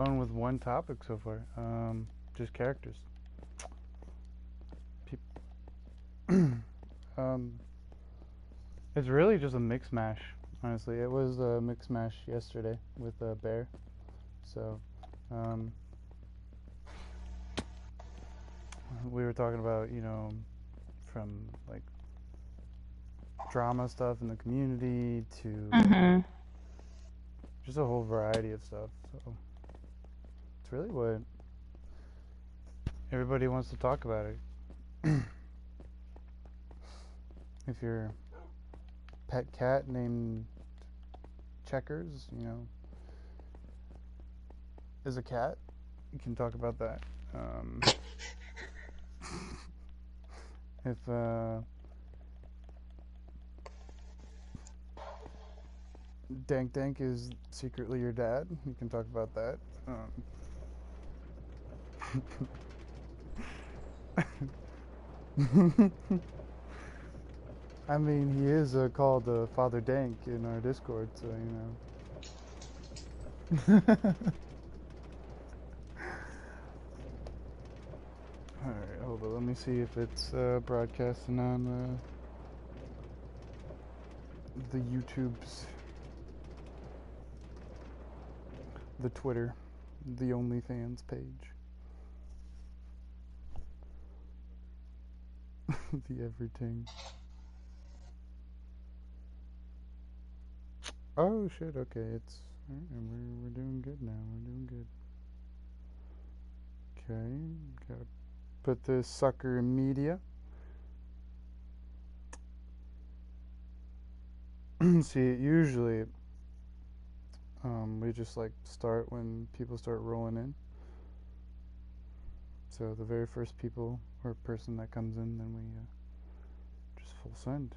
Going with one topic so far. Just characters. um, it's really just a mix mash. Honestly, it was a mix mash yesterday with a bear. So, um, we were talking about, from like drama stuff in the community to just a whole variety of stuff. So it's really what everybody wants to talk about it. If your pet cat named Checkers, is a cat, you can talk about that. If Dank Dank is secretly your dad, you can talk about that. I mean, he is called Father Dank in our Discord, so Alright, hold on, let me see if it's broadcasting on the YouTubes, the Twitter, the OnlyFans page. The everything. Oh shit, okay, it's we're doing good now. We're doing good. Okay, gotta put this sucker in media. See, usually we just like start when people start rolling in. So the very first people or person that comes in, then we just full send.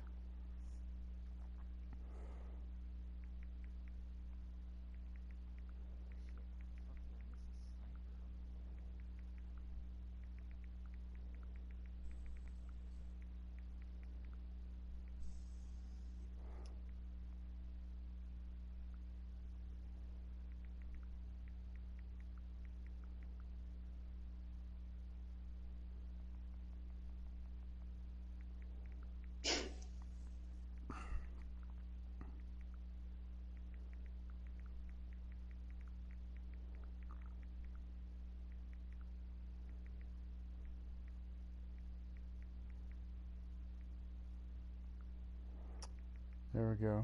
There we go.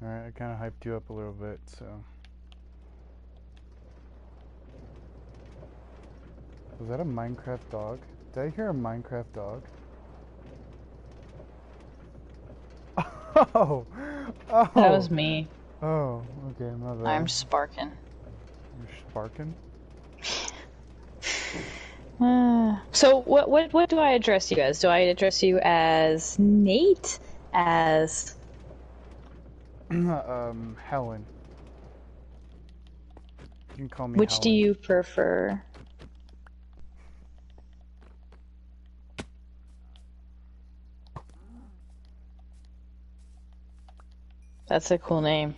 Alright, I kind of hyped you up a little bit, so. Was that a Minecraft dog? Did I hear a Minecraft dog? Oh! Oh! That was me. Oh, okay, my bad. I'm sparking. You're sparking? So what do I address you as? Do I address you as Nate? As Helen. You can call me which Helen. do you prefer? That's a cool name.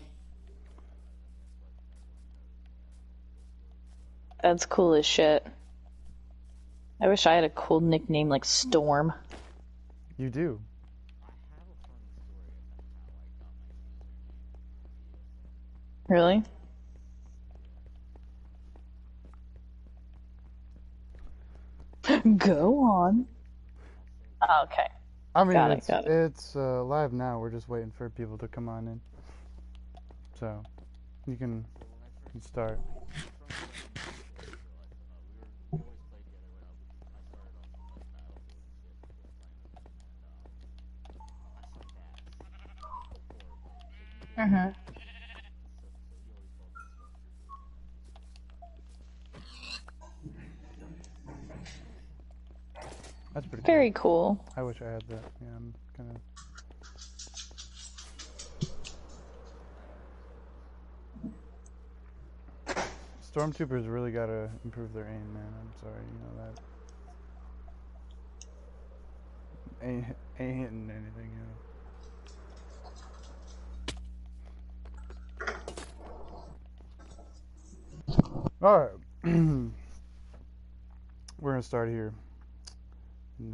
That's cool as shit. I wish I had a cool nickname like Storm. You do. Really? Go on. Oh, okay. I mean, Got it. it's live now. We're just waiting for people to come on in. So, you can start. That's pretty cool. Very cool. I wish I had that. Yeah, I'm kind of... Stormtroopers really gotta improve their aim, man. I'm sorry, you know that. Ain't hitting anything, All right. We're gonna start here in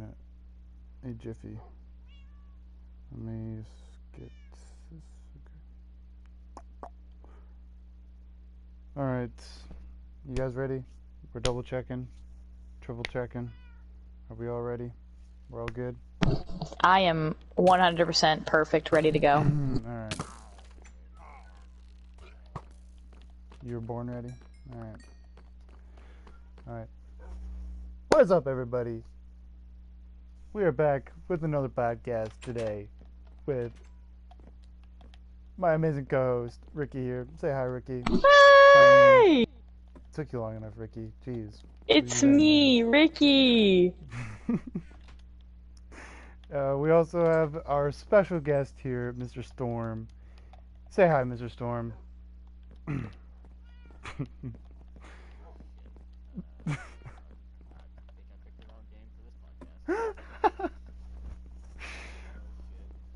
a jiffy. Let me just get this. Okay. All right. You guys ready? We're double checking, triple checking. Are we all ready? We're all good? I am 100% perfect, ready to go. All right. You were born ready? All right. All right. What is up, everybody? We are back with another podcast today with my amazing co-host, Ricky here. Say hi, Ricky. Hi! Took you long enough, Ricky. Jeez. It's me, Ricky! We also have our special guest here, Mr. Storm. Say hi, Mr. Storm.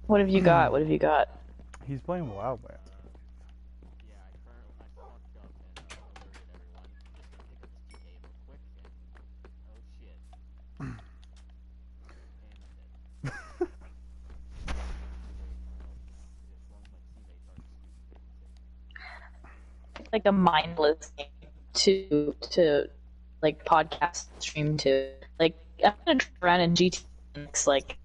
What have you got? What have you got? He's playing Wildlands. Like a mindless game to like podcast stream to. Like, I'm gonna drive around in GT like.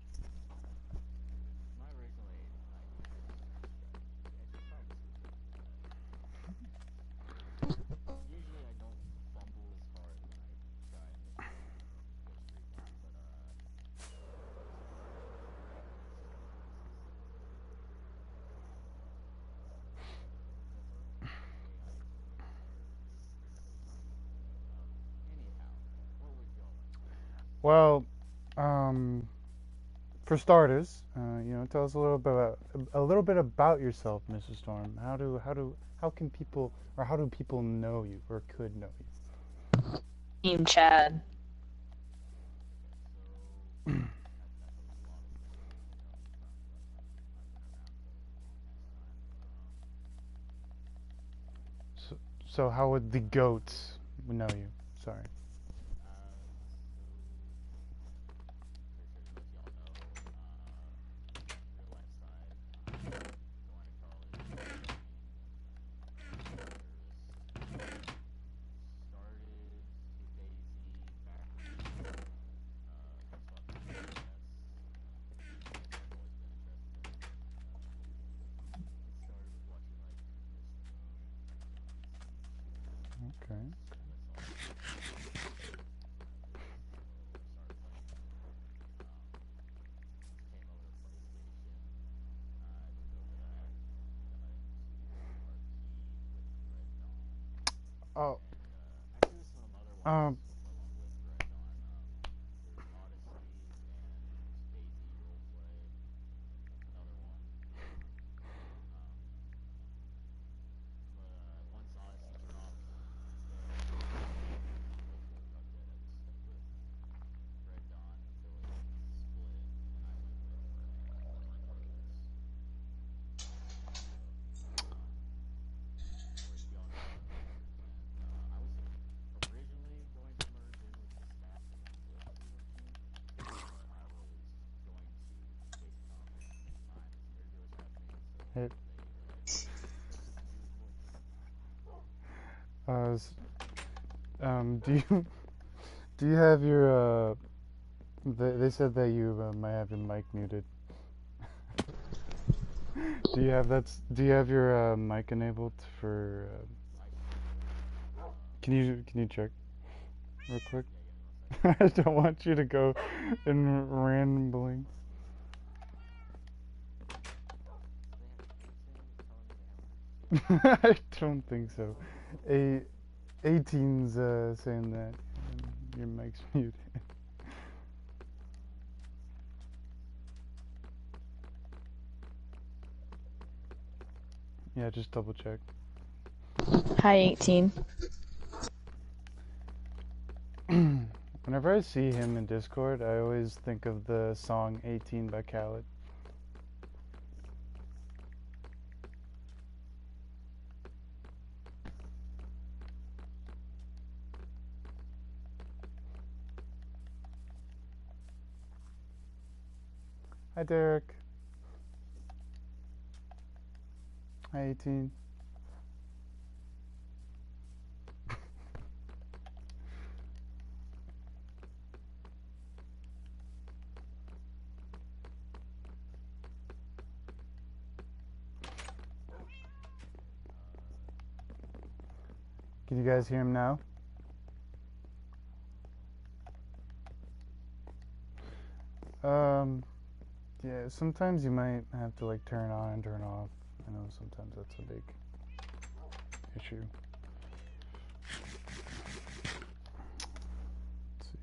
Well, for starters, tell us a little bit about yourself, Mr. Storm. How can people, or how do people know you or could know you? Team Chad. So how would the goats know you? Sorry. Okay. Oh. Um. It, do you have your they said that you might have your mic muted. Do you have your mic enabled for can you check real quick? I don't want you to go in rambling. I don't think so. 18's saying that your mic's muted. Yeah, just double check. Hi, 18. Whenever I see him in Discord, I always think of the song 18 by Khaled. Hi, Derek. Hi, 18. Can you guys hear him now? Yeah, sometimes you might have to like turn on and turn off. I know sometimes that's a big issue. Let's see.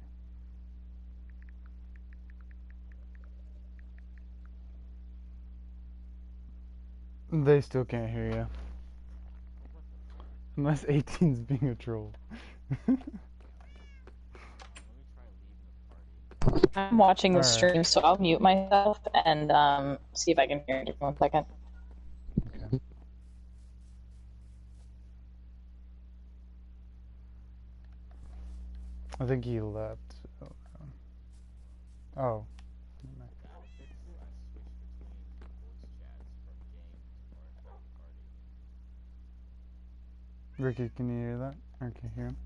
They still can't hear you. Unless 18's being a troll. I'm watching the Alright. stream, so I'll mute myself and see if I can hear it. Just 1 second. Okay. I think he left. Oh. Ricky, can you hear that? Or can you hear him?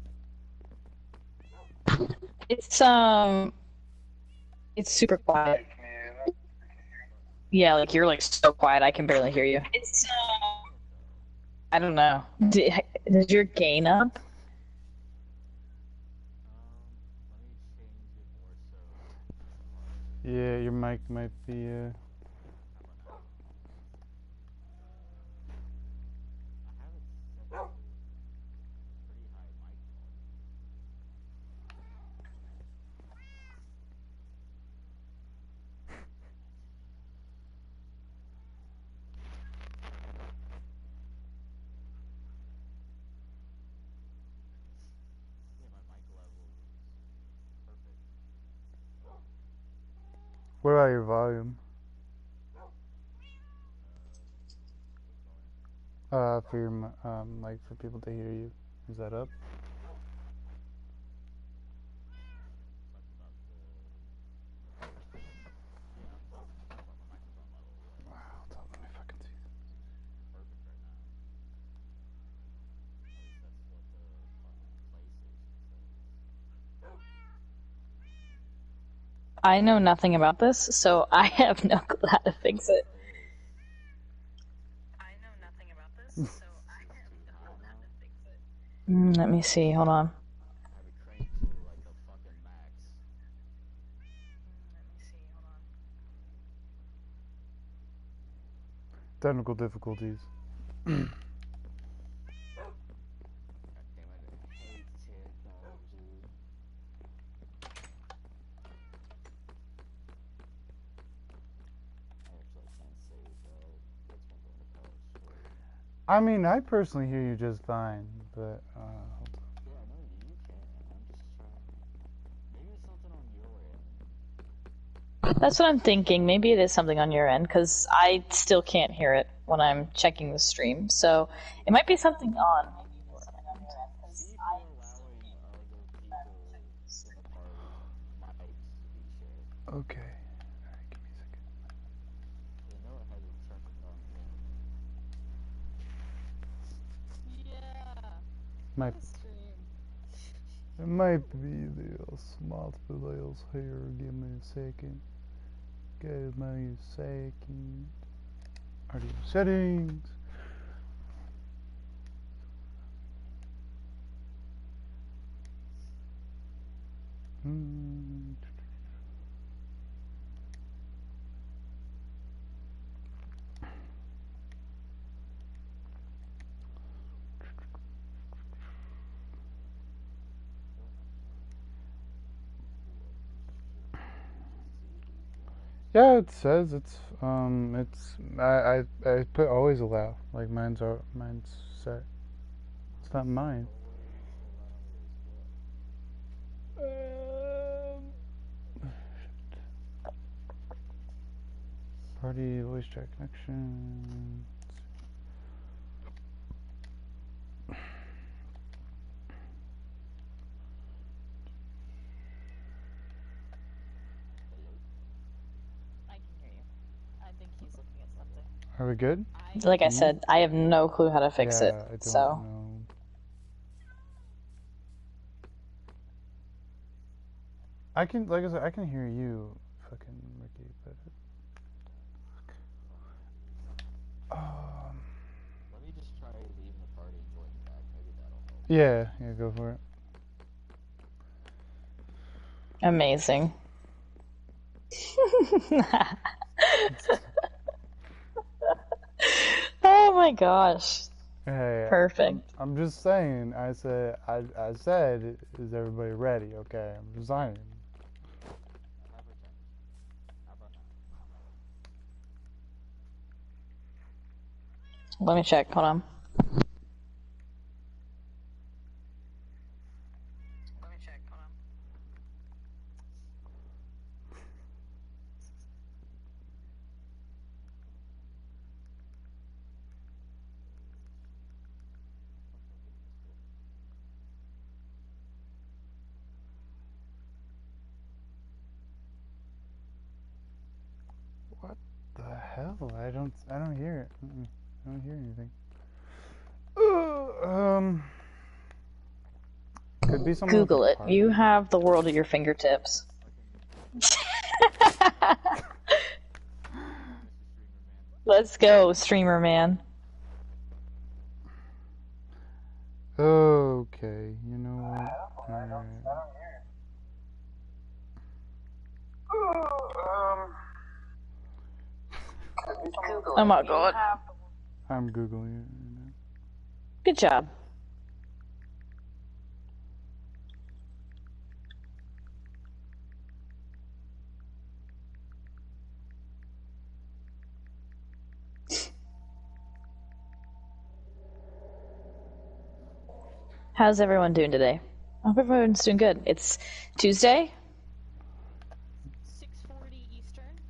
It's super quiet. Yeah, like you're like so quiet, I can barely hear you. I don't know. Is your gain up? Yeah, your mic might be, What about your volume? For your, like, for people to hear you. Is that up? Wow, let me fucking see. I know nothing about this, so I have no clue how to fix it. Let me see, hold on. Technical difficulties. I mean, I personally hear you just fine, but, hold on. That's what I'm thinking. Maybe it is something on your end, because I still can't hear it when I'm checking the stream. So it might be something on. Okay. Alright, give me a second. It might be the smart files here. Give me a second. Give me a second. Audio settings. Yeah, it says it's I put always allow, like mine's set. It's not mine. Party voice chat connection. I can hear you. Are we good? Like I said, I have no clue how to fix it. I don't so. know. I can, like I said, I can hear you, fucking Ricky, but... Let me just try leaving the party and joining back. Maybe that'll help. Yeah, go for it. Amazing. Oh my gosh. Hey, Perfect. I'm just saying. I said, is everybody ready? Okay, I'm just saying. Let me check. Hold on. What the hell? I don't hear it. I don't hear anything. Could be someone. Google it. You have the world at your fingertips. Let's go, streamer man. Okay, you know what? Alright. Oh my god. I'm Googling it. Good job. How's everyone doing today? I hope everyone's doing good. It's Tuesday. 6:40 Eastern.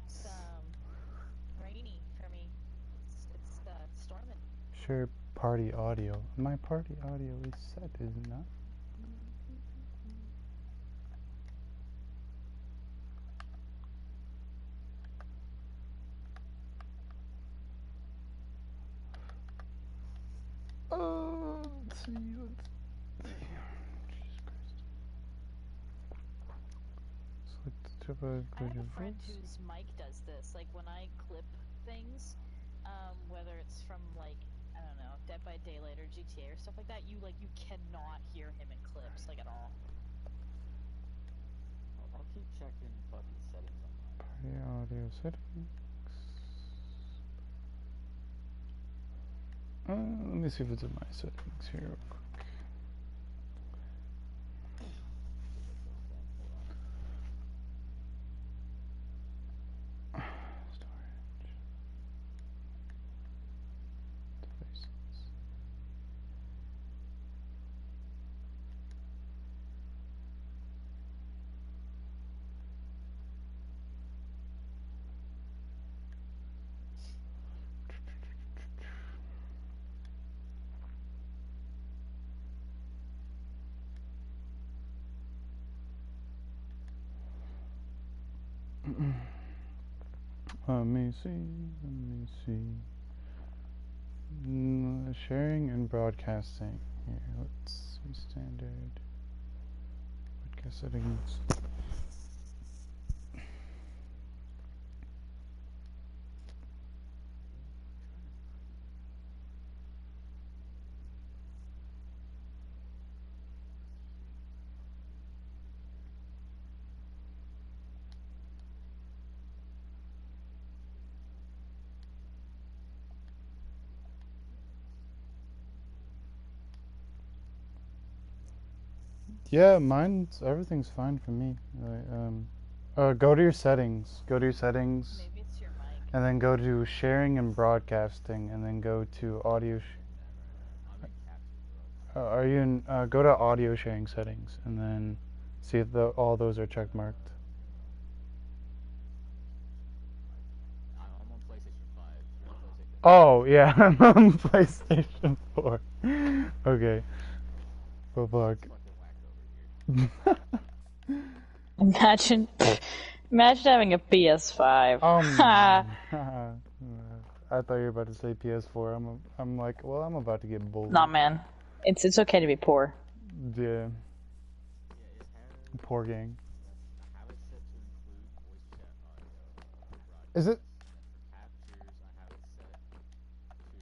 It's rainy for me. It's storming. Share party audio. My party audio is set, is it not? Let's see. Jesus Christ. I have a friend whose mic does this. Like when I clip things, whether it's from like I don't know, Dead by Daylight or GTA or stuff like that, you cannot hear him in clips like at all. I'll keep checking fucking settings on mine. Party audio settings. Let me see if it's in my settings here real quick. Storage. Devices. Let me see. Sharing and broadcasting. Here, let's see standard. Broadcast settings. Yeah, everything's fine for me. Go to your settings. Go to your settings. Maybe it's your mic. And then go to sharing and broadcasting, and then go to audio. Are you in? Go to audio sharing settings, and then see if all those are check marked. I'm on PlayStation 5. You're on PlayStation 5. Oh yeah, I'm on PlayStation 4. Okay. Fuck. Imagine Imagine having a PS5. I thought you were about to say PS4. I'm like, well, I'm about to get bullied. Nah, man. It's okay to be poor. Yeah, Yeah, it has poor gang. I have it set to include voice chat audio. Is it? For captures, I have it set to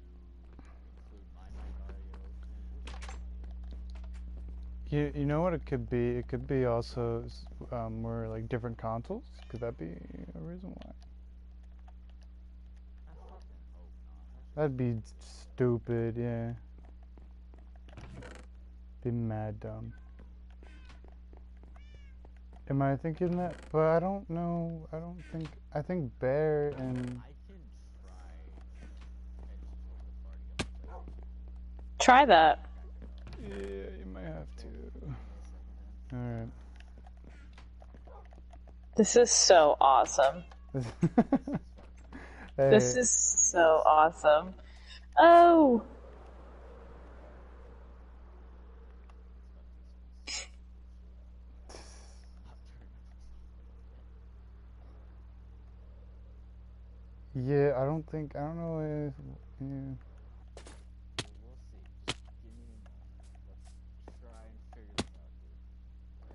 include my mic audio and voice chat audio. You know what it could be? It could be also more like different consoles. Could that be a reason why? I fucking hope not. That'd be stupid. Yeah. Be mad dumb. Am I thinking that? But I don't know. I don't think. I think Bear and. I can try and join the party on the PlayStation. Try that. Yeah, you might have to. Alright. This is so awesome. Hey, This is so awesome. Oh! yeah, I don't know if. Yeah. We'll see. Just give me a moment. Let's try and figure this out,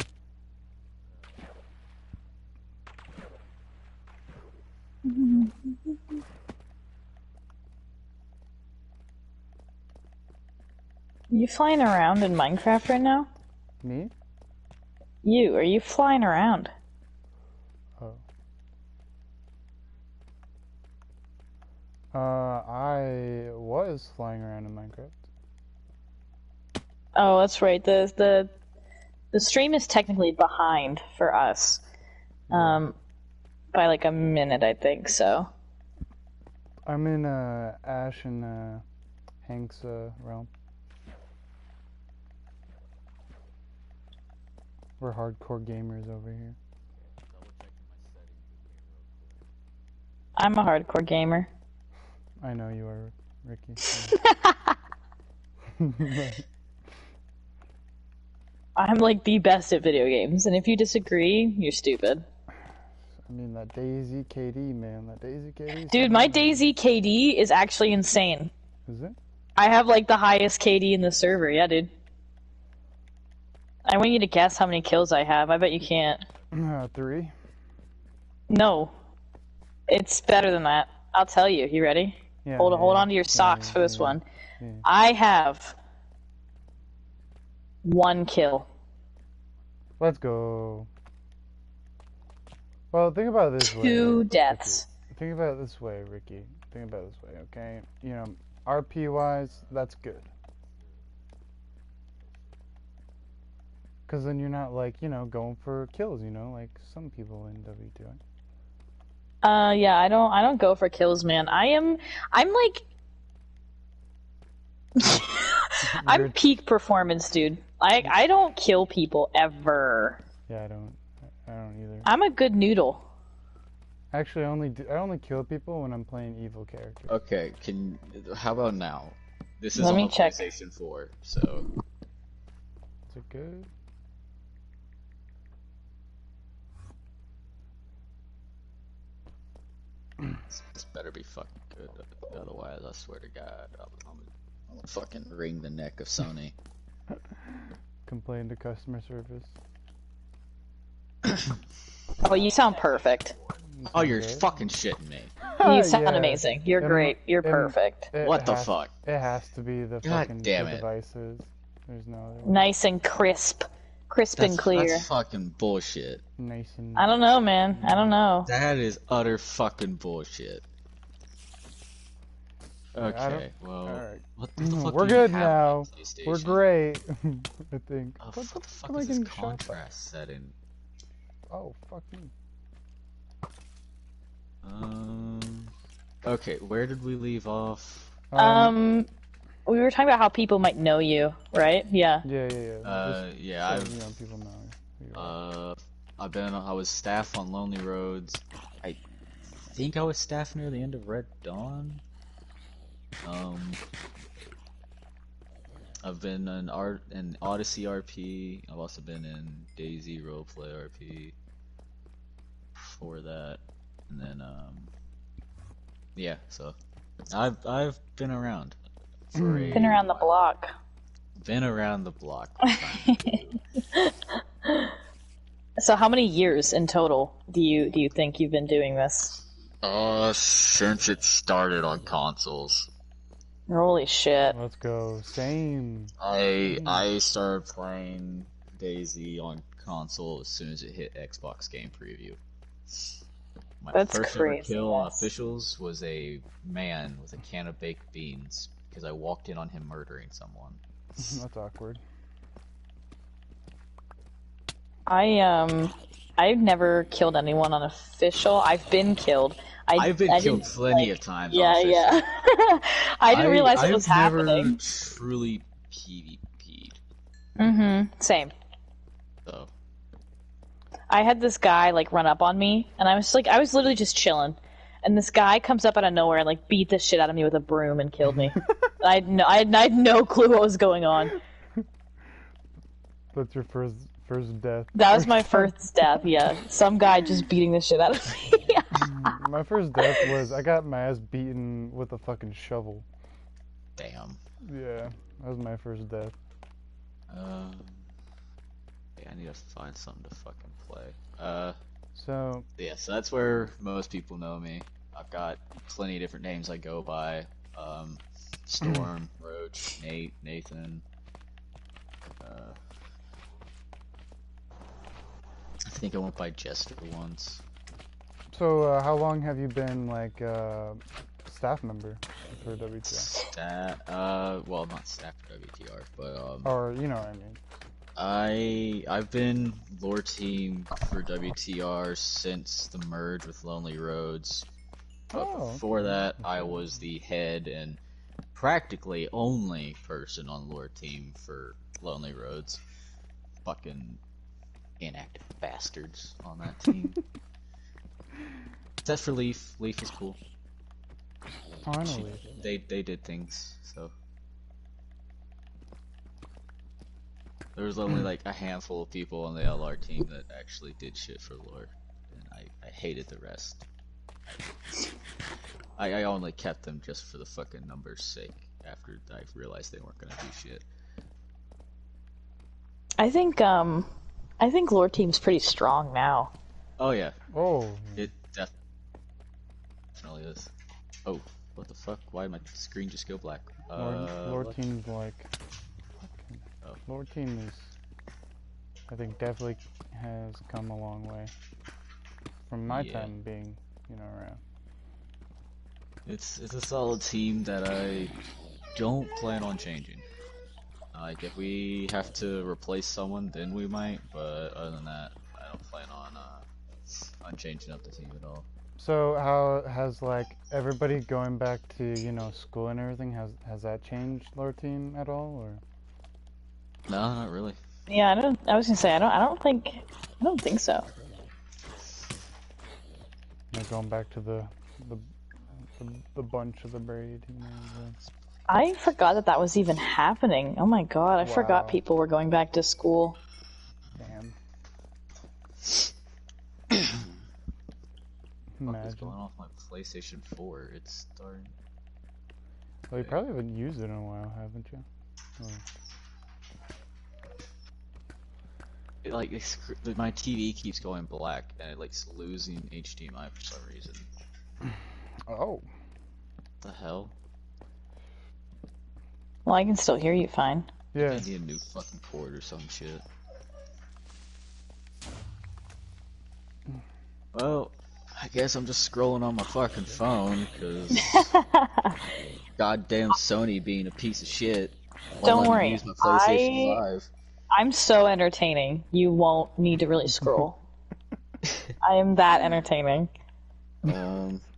dude. You flying around in Minecraft right now? Me? Are you flying around? Oh. I was flying around in Minecraft. Oh, that's right. The stream is technically behind for us. By like a minute, I think, so. I'm in Ash and Hank's realm. We're hardcore gamers over here. Double checking my settings with me real quick. I'm a hardcore gamer. I know you are, Ricky. I'm like the best at video games, and if you disagree, you're stupid. I mean, that Daisy KD, man. That Daisy KD. Dude, my Dayz KD is actually insane. Is it? I have like the highest KD in the server, yeah, dude. I want you to guess how many kills I have. I bet you can't. 3. No. It's better than that. I'll tell you. You ready? Yeah. Hold on to your yeah, socks for this yeah, one. yeah. I have 1 kill. Let's go. Well, think about it this way. 2 deaths. Ricky. Think about it this way, Ricky. Think about it this way, okay? You know, RP-wise, that's good. Because then you're not, like, you know, going for kills, you know? Like some people in WTR. Yeah, I don't go for kills, man. I'm like I'm peak performance, dude. I don't kill people ever. Yeah, I don't either. I'm a good noodle. Actually, I only kill people when I'm playing evil characters. Okay, how about now? This is Let on me the check. PlayStation 4, so Is it good? this better be fucking good. Otherwise, I swear to God, I'm gonna fucking wring the neck of Sony. Complain to customer service. Oh, you sound perfect. Oh, you're Okay. fucking shitting me. You sound Yeah. amazing. You're Em- great. You're em- perfect. What the fuck? It has to be the God fucking damn the it. devices. There's no other way. Nice and crisp. Crisp and clear. That's fucking bullshit. Nice and I don't know, man. I don't know. That is utter fucking bullshit. I don't- Okay, well, Alright. what the fuck We're do you good have now. on PlayStation? We're great. I think. Oh, What what the the fuck fuck am I is this getting shot by? contrast setting? Oh, fuck me. Okay, where did we leave off? We were talking about how people might know you, right? Yeah. Yeah. Yeah, Just so, you know, people know who you are. I was staff on Lonely Roads. I think I was staff near the end of Red Dawn. I've been in Odyssey RP. I've also been in DayZ Roleplay RP. before that, and then yeah. So I've been around for a Been around the block. been around the block. So how many years in total do you think you've been doing this? Since it started on consoles. Holy shit. Let's go. Same. I started playing DayZ on console as soon as it hit Xbox Game Preview. My That's first crazy, ever kill on yes. officials was a man with a can of baked beans because I walked in on him murdering someone. That's awkward. I've never killed anyone on official. I've been killed. I've been killed didn't, plenty like- of times Yeah, on official. yeah. I didn't realize it was I've happening. never truly PvP'd, Same. so I had this guy like run up on me, and I was literally just chilling, and this guy comes up out of nowhere and like beat the shit out of me with a broom and killed me. And I had no clue what was going on. That's your first death. That was my first death. Yeah, some guy just beating the shit out of me. My first death was I got my ass beaten with a fucking shovel. damn. Yeah, that was my first death. Yeah, I need to find something to fucking play. So, Yeah, so that's where most people know me. I've got plenty of different names I go by. Storm, Roach, Nate, Nathan. I think I went by Jester once. so how long have you been like staff member for WTR? Well, not staff for WTR, but Or you know what I mean? I've been lore team for WTR since the merge with Lonely Roads. But Oh, before that, I was the head and practically only person on lore team for Lonely Roads. Fucking inactive bastards on that team. Except for Leaf. Leaf was cool. Finally. They did things, so. There was only like a handful of people on the LR team that actually did shit for lore, and I hated the rest. I only kept them just for the fucking numbers' sake after I realized they weren't gonna do shit. I think lore team's pretty strong now. Oh yeah, Oh, it definitely is. Oh, what the fuck? Why did my screen just go black? Lord what? team's like. Oh. Lord team is, I think, definitely has come a long way from my Yeah. time being, around. It's a solid team that I don't plan on changing. Like if we have to replace someone, then we might. But other than that, I don't plan on changing up the team at all. So how has like everybody going back to school and everything, has that changed Lord team at all, or? No, not really. Yeah, I was gonna say I don't think so. Like going back to the bunch of the braid. I forgot that was even happening. Oh my god, I forgot Wow. people were going back to school. Damn. What is Imagine. going on with my PlayStation 4? It's starting. Well, you probably haven't used it in a while, haven't you? Like my TV keeps going black and it likes losing HDMI for some reason. Oh. What the hell? Well, I can still hear you fine. Yeah. I need a new fucking cord or some shit. Well, I guess I'm just scrolling on my fucking phone because goddamn Sony being a piece of shit. Don't Won't let me worry, use my PlayStation 5. I'm so entertaining. You won't need to really scroll. I am that entertaining.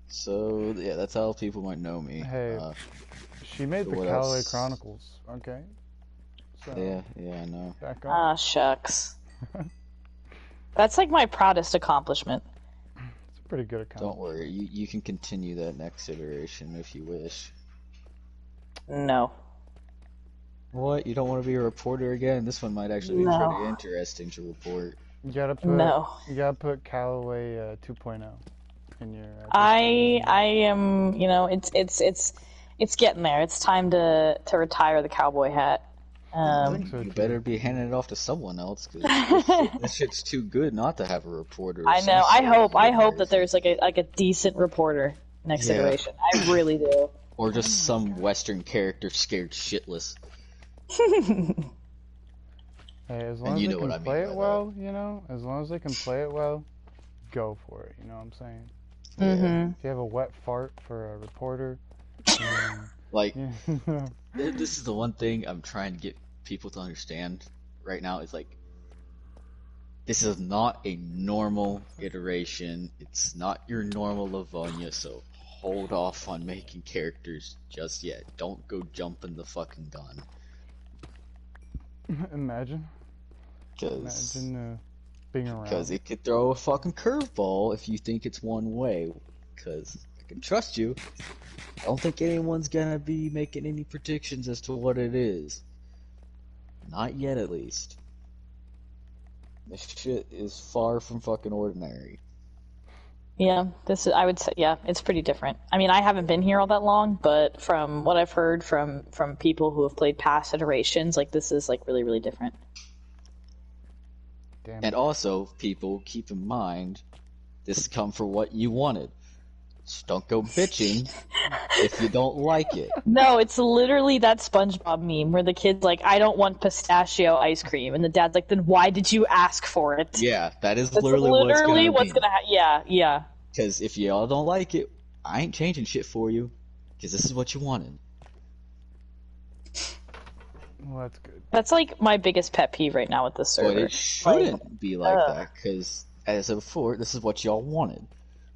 So yeah, that's how people might know me. Hey, she made the what Callaway else? Chronicles, okay? So, Yeah, I know. back up. Ah, shucks. That's like my proudest accomplishment. It's a pretty good account. Don't worry, you can continue that next iteration if you wish. No. What? You don't want to be a reporter again? This one might actually be No. pretty interesting to report. You gotta put No. You gotta put Callaway 2.0 in your. I am, you know, it's getting there. It's time to retire the cowboy hat. I think so You too. better be handing it off to someone else, because this shit's too good not to have a reporter. I know. I hope that there's like a decent reporter next Yeah. iteration. I really do. Or just some Western character scared shitless. Hey, as And long as you they know can what I mean play by it well, you know, as long as they can play it well, go for it. You know what I'm saying? Mm-hmm. If you have a wet fart for a reporter, Like, yeah. this is the one thing I'm trying to get people to understand right now is like, this is not a normal iteration. It's not your normal Livonia, so hold off on making characters just yet. Don't go jumping the fucking gun. Imagine being around. Because it could throw a fucking curveball if you think it's one way. Because I can trust you. I don't think anyone's gonna be making any predictions as to what it is. Not yet, at least. This shit is far from fucking ordinary. Yeah, I would say, yeah, it's pretty different. I mean, I haven't been here all that long, but from what I've heard from people who have played past iterations, like, this is, like, really, really different. Damn And it. also, people, keep in mind, this has come for what you wanted. So don't go bitching if you don't like it. No, it's literally that SpongeBob meme where the kid's like, I don't want pistachio ice cream, and the dad's like, then why did you ask for it? Yeah, that is That's literally what's gonna happen. Yeah. Because if y'all don't like it, I ain't changing shit for you. Because this is what you wanted. Well, that's good. That's like my biggest pet peeve right now with this server. But it shouldn't be like that. Because, as I said before, this is what y'all wanted.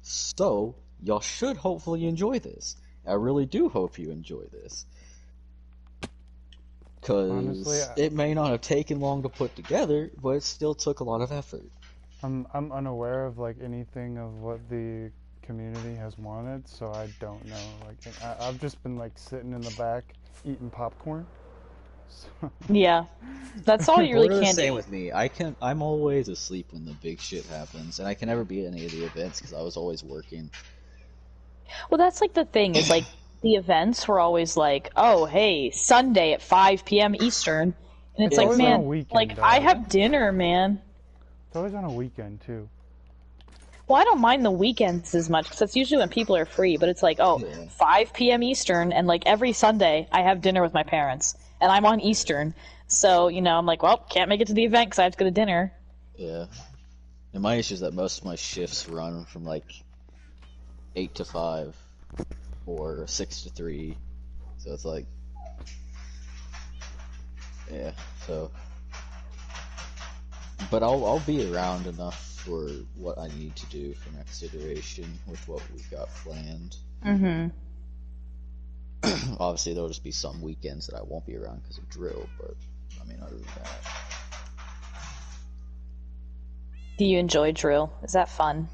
So, y'all should hopefully enjoy this. I really do hope you enjoy this. Because it may not have taken long to put together, but it still took a lot of effort. I'm unaware of like anything of what the community has wanted, so I don't know. Like I've just been like sitting in the back eating popcorn. So. Yeah, that's all you really Or the can same do. with me. I'm always asleep when the big shit happens, and I can never be at any of the events because I was always working. Well, that's like the thing is like the events were always like, oh, hey, Sunday at 5 p.m. Eastern, and it's It's like, always on a man, weekend, like though. I have dinner, man. It's always on a weekend too. Well, I don't mind the weekends as much because that's usually when people are free. But it's like, oh, Yeah. 5 p.m. Eastern, and like every Sunday I have dinner with my parents, and I'm on Eastern, so you know I'm like, well, can't make it to the event because I have to go to dinner. Yeah. And my issue is that most of my shifts run from like 8 to 5 or 6 to 3. So it's like, yeah, so. But I'll be around enough for what I need to do for next iteration with what we've got planned. Mm-hmm. Obviously, there'll just be some weekends that I won't be around because of drill, but I mean, other than that. Do you enjoy drill? Is that fun?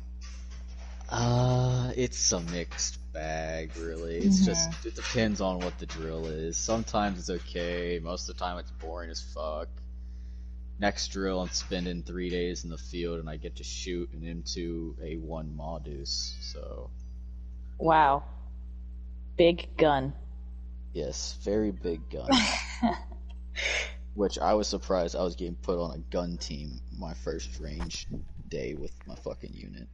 It's a mixed bag, really. It's just, it depends on what the drill is. Sometimes it's okay, most of the time it's boring as fuck. Next drill, I'm spending 3 days in the field and I get to shoot an M2 A1 Modus, so. Wow. Big gun. Yes, very big gun. Which I was surprised I was getting put on a gun team my first range day with my fucking unit.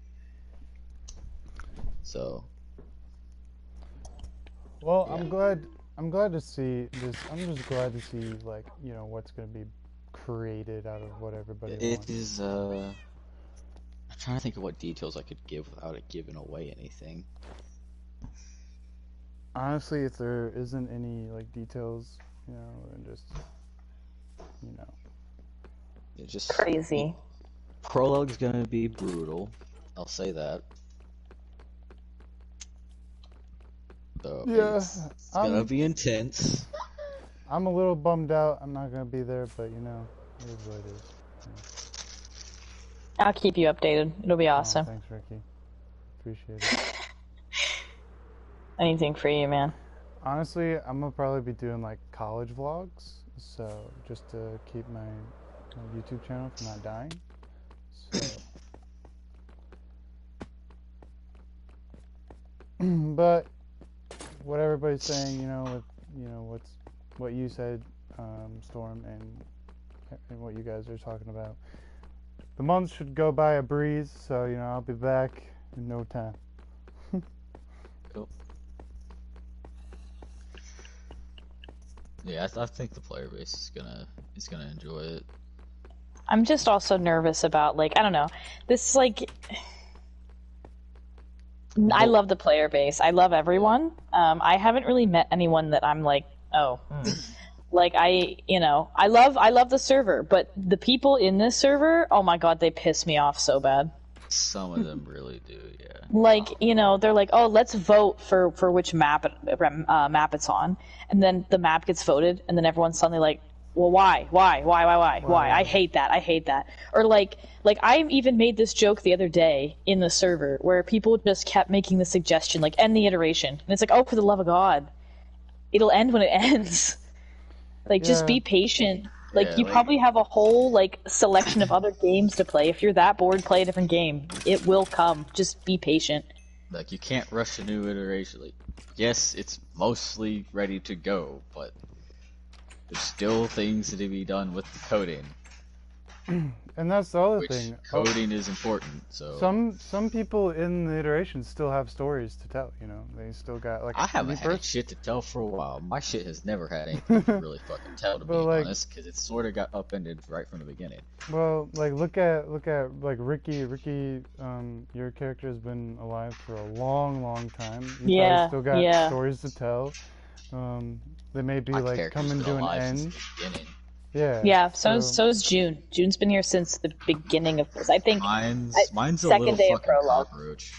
So. Well, Yeah. I'm glad to see this. I'm just glad to see like, you know, what's going to be created out of what everybody It wants. is, I'm trying to think of what details I could give without it giving away anything. Honestly, if there isn't any like details, you know, and just, you know. It's just Crazy. Prologue's gonna be brutal. I'll say that. So Yeah, it's gonna be intense. I'm a little bummed out. I'm not going to be there, but you know, it is what it is. I'll keep you updated. It'll be awesome. Oh, thanks, Ricky. Appreciate it. Anything for you, man. Honestly, I'm gonna probably be doing like college vlogs, so just to keep my YouTube channel from not dying. So, but what everybody's saying, with what you said, Storm, and what you guys are talking about, the month should go by a breeze. So I'll be back in no time. Cool. Yeah, I think the player base is gonna enjoy it. I'm just also nervous about, like, I don't know. This, like, I love the player base. I love everyone. I haven't really met anyone that I'm like, oh, like, I love the server, but the people in this server, oh my god, they piss me off so bad. Some of them really do, yeah. Like, they're like, oh, let's vote for which map it's on, and then the map gets voted, and then everyone's suddenly like, well, why? I hate that. Or like I even made this joke the other day in the server where people just kept making the suggestion, like, end the iteration, and it's like, oh, for the love of God, it'll end when it ends. Like, just be patient. Like, you probably have a whole, like, selection of other games to play. If you're that bored, play a different game. It will come. Just be patient. Like, you can't rush a new iteration. Like, yes, it's mostly ready to go, but there's still things to be done with the coding. And that's the other thing. Coding is important. So some people in the iteration still have stories to tell. They still got, like, I haven't had shit to tell for a while. My shit has never had anything to really fucking tell, to be honest, because it sort of got upended right from the beginning. Well, like, look at like Ricky. Ricky, your character has been alive for a long time. You probably still got stories to tell. They may be like coming to an end. Yeah. So is June. June's been here since the beginning of this. I think mine's a second little day fucking of prologue. cockroach.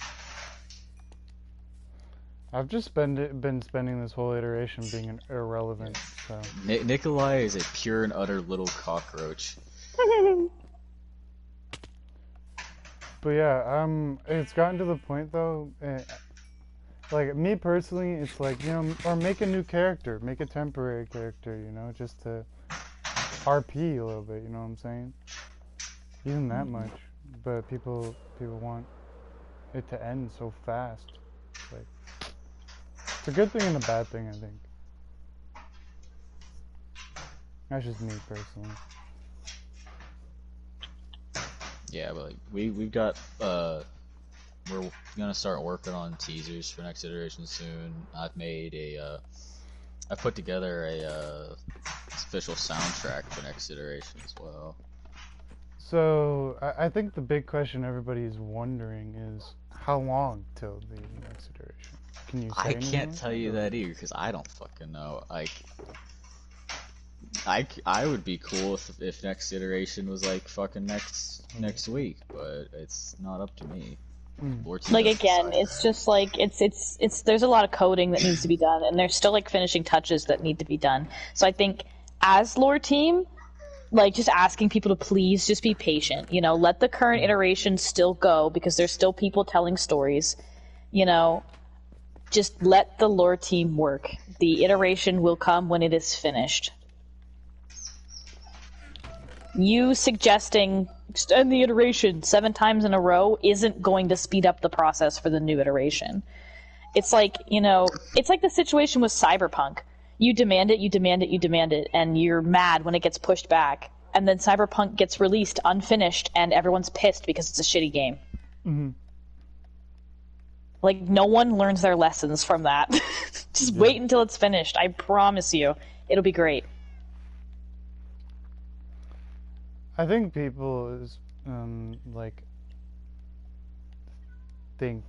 I've just been spending this whole iteration being irrelevant. So Nikolai is a pure and utter little cockroach. But yeah, it's gotten to the point though. Like, me personally, it's like, or make a new character, make a temporary character, just to RP a little bit, you know what I'm saying? Even that much, but people want it to end so fast. Like, it's a good thing and a bad thing, I think. That's just me personally. Yeah, but like, we've got we're gonna start working on teasers for next iteration soon. I put together a official soundtrack for next iteration as well. So I think the big question everybody's wondering is how long till the next iteration? Can you say I can't tell you that either because I don't fucking know. Like, I would be cool if next iteration was like fucking next week, but it's not up to me. Like, again, it's just like it's there's a lot of coding that needs to be done, and there's still like finishing touches that need to be done. So I think as lore team, like, just asking people to please just be patient. Let the current iteration still go because there's still people telling stories. Just let the lore team work. The iteration will come when it is finished. You suggesting extend the iteration 7 times in a row isn't going to speed up the process for the new iteration. It's like, it's like the situation with Cyberpunk. You demand it, and you're mad when it gets pushed back. And then Cyberpunk gets released unfinished, and everyone's pissed because it's a shitty game. Mm-hmm. Like, no one learns their lessons from that. Just wait until it's finished. I promise you, it'll be great. I think people think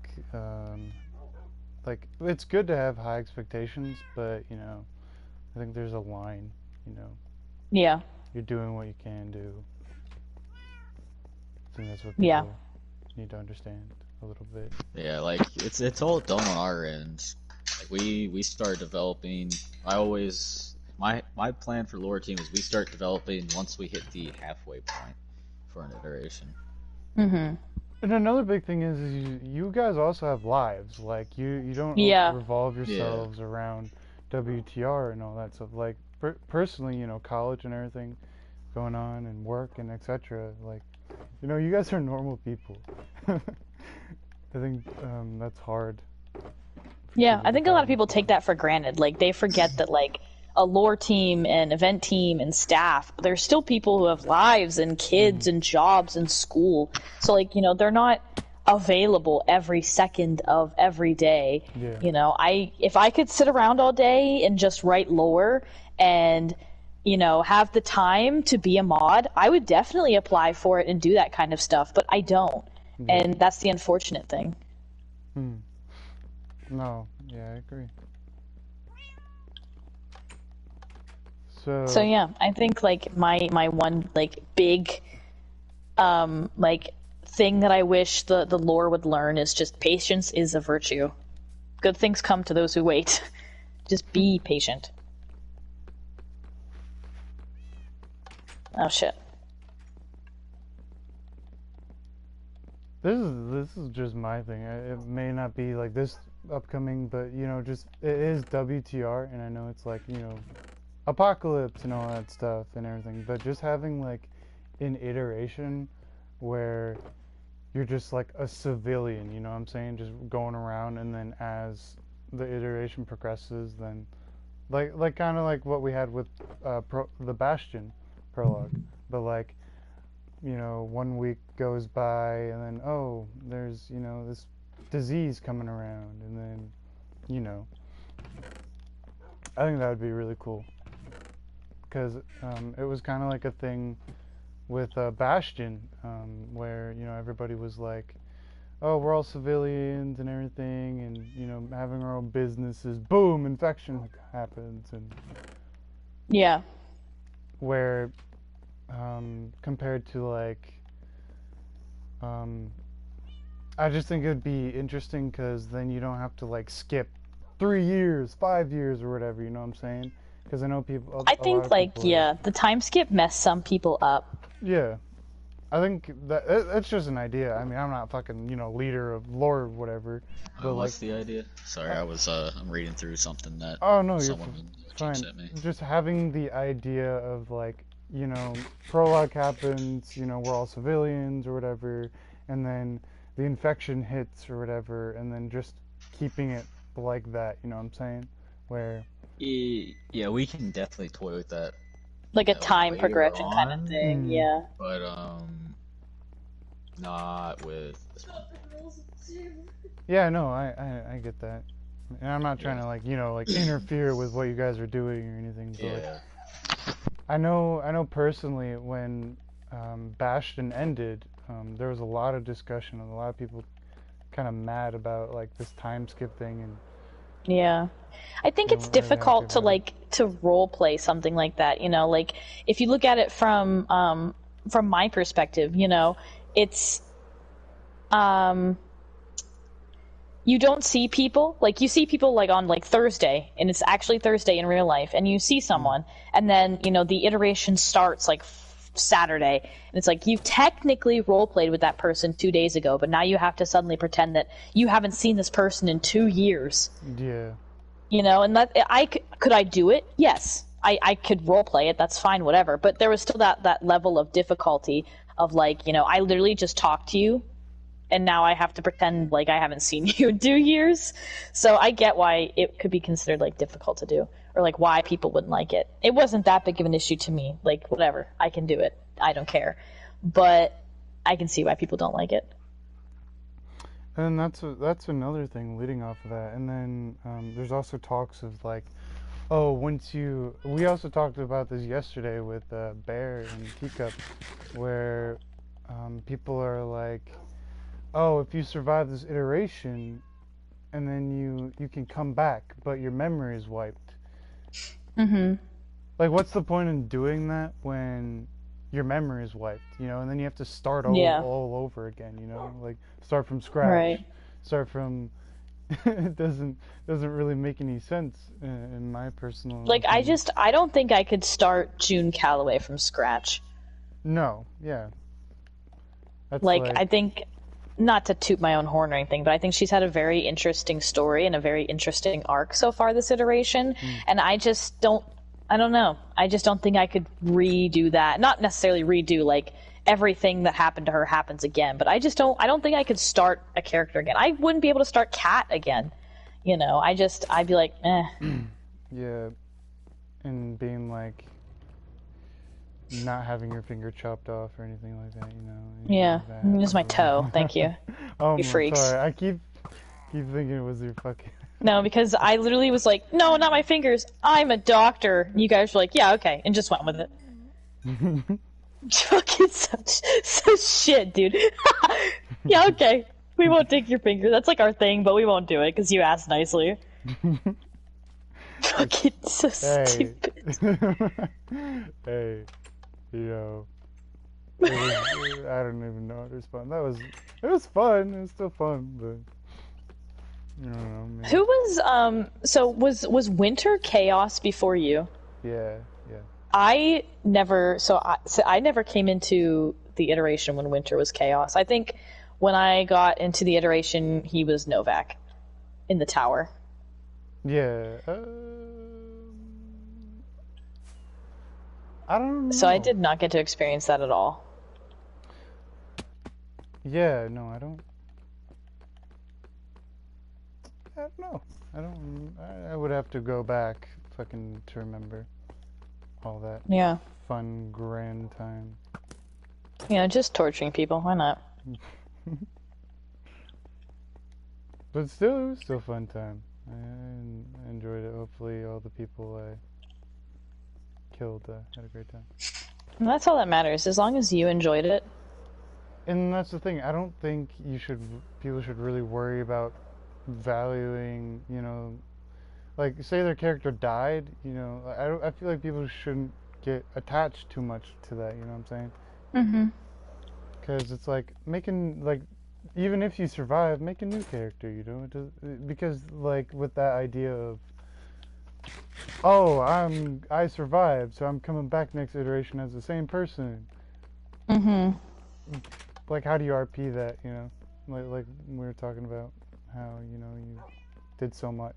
it's good to have high expectations, but I think there's a line. Yeah. You're doing what you can do. I think that's what people need to understand a little bit. Yeah, like, it's all done on our end. Like, we start developing. My plan for lore team is we start developing once we hit the halfway point for an iteration. Mm-hmm. And another big thing is you guys also have lives. Like, you don't revolve yourselves around WTR and all that stuff. Like, personally, college and everything, going on and work and etc. Like, you know, you guys are normal people. I think that's hard. Yeah, I think a lot of people take that for granted. Like, they forget that, like, a lore team and event team and staff, there's still people who have lives and kids and jobs and school. So, like, you know, they're not available every second of every day. Yeah. You know, if I could sit around all day and just write lore and, you know, have the time to be a mod, I would definitely apply for it and do that kind of stuff, but I don't. Yeah. And that's the unfortunate thing. No, yeah, I agree. So yeah, I think like my one like big like thing that I wish the lore would learn is just patience is a virtue. Good things come to those who wait. Just be patient. Oh shit. This is just my thing. It may not be like this upcoming, but you know, just it is WTR, and I know it's like, you know, apocalypse and all that stuff and everything, but just having like an iteration where you're just like a civilian, you know what I'm saying, just going around, and then as the iteration progresses, then like kind of like what we had with the Bastion prologue, but like, you know, 1 week goes by and then, oh, there's, you know, this disease coming around, and then, you know, I think that would be really cool. Because it was kind of like a thing with Bastion, where, you know, everybody was like, oh, we're all civilians and everything, and, you know, having our own businesses. Boom, infection happens, and yeah, where compared to like, I just think it would be interesting because then you don't have to like skip 3 years, 5 years, or whatever. You know what I'm saying? Because I know people. I think like yeah, the time skip messed some people up. Yeah, I think that it's just an idea. I mean, I'm not fucking, you know, leader of lore or whatever. But what's the idea? Sorry, I'm reading through something that. Oh no, you're someone fine. sent me. Just having the idea of like, you know, prologue happens, you know, we're all civilians or whatever, and then the infection hits or whatever, and then just keeping it like that. You know what I'm saying? Where. Yeah, we can definitely toy with that. Like a time progression kind of thing, yeah. But not with this one. Yeah, no, I get that, and I'm not trying to like, you know, like interfere with what you guys are doing or anything. But Yeah. like, I know personally when Bastion ended, there was a lot of discussion and a lot of people kind of mad about like this time skip thing, and yeah, I think it's difficult to like to role play something like that. You know, like if you look at it from my perspective, you know, it's you don't see people, like you see people like on like Thursday, and it's actually Thursday in real life, and you see someone, and then, you know, the iteration starts like Saturday, and it's like you've technically role played with that person 2 days ago, but now you have to suddenly pretend that you haven't seen this person in 2 years. Yeah. You know, and that could I do it? Yes, I could role play it. That's fine, whatever. But there was still that level of difficulty of like, you know, I literally just talked to you, and now I have to pretend like I haven't seen you in 2 years. So I get why it could be considered like difficult to do, or like why people wouldn't like it. It wasn't that big of an issue to me. Like, whatever, I can do it. I don't care. But I can see why people don't like it. And that's another thing leading off of that. And then there's also talks of like, oh, we also talked about this yesterday with Bear and Teacup, where people are like, oh, if you survive this iteration, and then you can come back, but your memory is wiped. Mm-hmm. Like, what's the point in doing that when your memory is wiped, you know, and then you have to start all over again, you know, like start from scratch, right. Start from. It doesn't really make any sense in my personal. Like, opinion. I don't think I could start June Calloway from scratch. No, yeah. That's like I think, not to toot my own horn or anything, but I think she's had a very interesting story and a very interesting arc so far this iteration, and I I don't know. I just don't think I could redo that. Not necessarily redo, like, everything that happened to her happens again, but I don't think I could start a character again. I wouldn't be able to start Kat again. You know, I'd be like, eh. Yeah. And being like, not having your finger chopped off or anything like that, you know. Yeah, Like just my toe. Thank you. Oh, You freaks. sorry. I keep thinking it was your fucking... No, because I literally was like, no, not my fingers. I'm a doctor. You guys were like, yeah, okay, and just went with it. Fucking such shit, dude. Yeah, okay. We won't take your finger. That's like our thing, but we won't do it because you asked nicely. Fucking so stupid. Hey, you know, I don't even know how to respond. It was fun. It was still fun, but I don't know. Maybe. Who was So was Winter Chaos before you? Yeah. I never came into the iteration when Winter was Chaos. I think when I got into the iteration, he was Novak in the tower. Yeah. I don't know. So I did not get to experience that at all. Yeah, no, I don't know. I would have to go back fucking to remember all that. Yeah. Fun, grand time. You know, just torturing people. Why not? But still, it was still a fun time. I enjoyed it. Hopefully all the people I killed had a great time. And that's all that matters, as long as you enjoyed it. And that's the thing. I don't think people should really worry about valuing, you know, like, say their character died, you know, I feel like people shouldn't get attached too much to that, you know what I'm saying? Mm-hmm. Because it's like, making, like, even if you survive, make a new character, you know? Because, like, with that idea of, oh, I survived, so I'm coming back next iteration as the same person. Mm-hmm. Like, how do you RP that, you know? Like we were talking about how, you know, you did so much.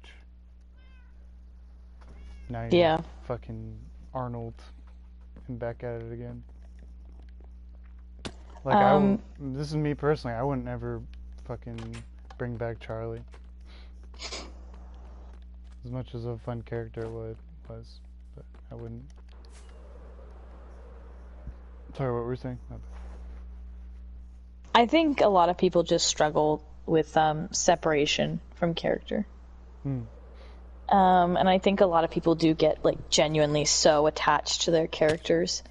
Now you're fucking Arnold and back at it again. Like, this is me personally, I wouldn't ever fucking bring back Charlie. As much as a fun character it was, but I wouldn't. Sorry, what were we saying? I think a lot of people just struggle with separation from character. And I think a lot of people do get, like, genuinely so attached to their characters.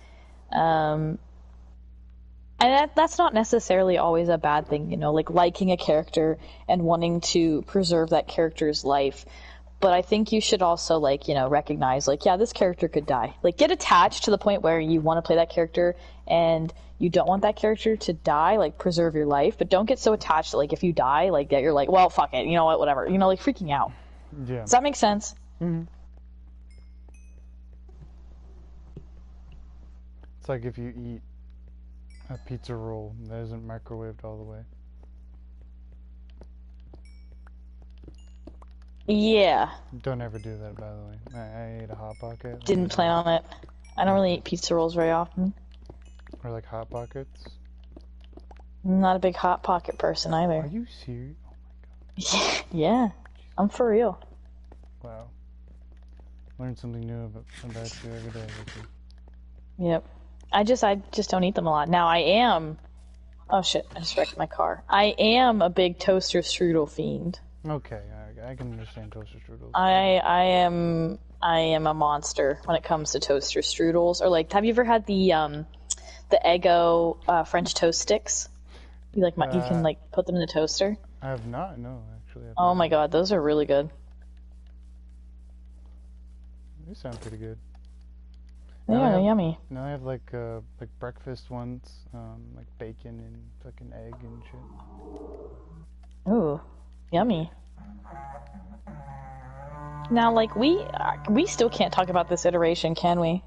And that's not necessarily always a bad thing, you know, like liking a character and wanting to preserve that character's life. But I think you should also, like, you know, recognize, like, yeah, this character could die. Like, get attached to the point where you want to play that character and you don't want that character to die, like, preserve your life. But don't get so attached that, like, if you die, like, that you're like, well, fuck it, you know what, whatever. You know, like, freaking out. Yeah. Does that make sense? Mm-hmm. It's like if you eat a pizza roll that isn't microwaved all the way. Yeah. Don't ever do that, by the way. I ate a Hot Pocket. Didn't plan on it. I don't really eat pizza rolls very often. Or like Hot Pockets. I'm not a big Hot Pocket person either. Are you serious? Oh my god. Yeah. I'm for real. Wow. Learn something new about you every day. Yep. I just don't eat them a lot. Now I am... Oh shit, I just wrecked my car. I am a big toaster strudel fiend. Okay, I can understand toaster strudels. I am a monster when it comes to toaster strudels. Or, like, have you ever had the Eggo French toast sticks? You can, like, put them in the toaster? I have not, no, actually. Oh my god, those are really good. They sound pretty good. Yeah, they're yummy. Now I have like breakfast ones, like bacon and fucking egg and shit. Ooh, yummy. Now, like, we still can't talk about this iteration, can we?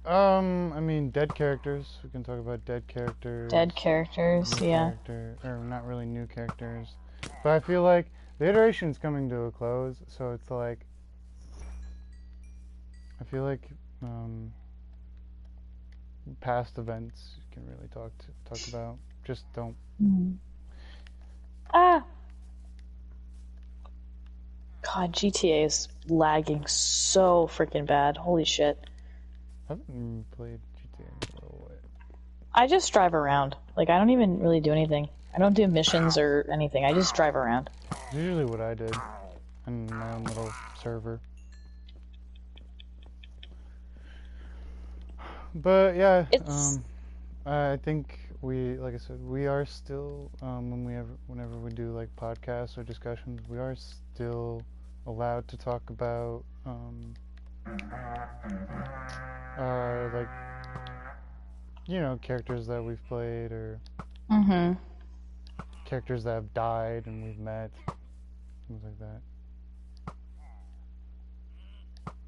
I mean, dead characters. We can talk about dead characters. Dead characters, yeah. Or not really new characters. But I feel like the iteration's coming to a close, so it's like... I feel like past events you can really talk about. Just don't. Ah. God, GTA is lagging so freaking bad. Holy shit. I haven't even played GTA in a little while. I just drive around. Like, I don't even really do anything. I don't do missions or anything. I just drive around. It's usually what I did in my own little server. But yeah, I think like I said, we are still whenever we do like podcasts or discussions, we are still allowed to talk about like, you know, characters that we've played or characters that have died and we've met, things like that.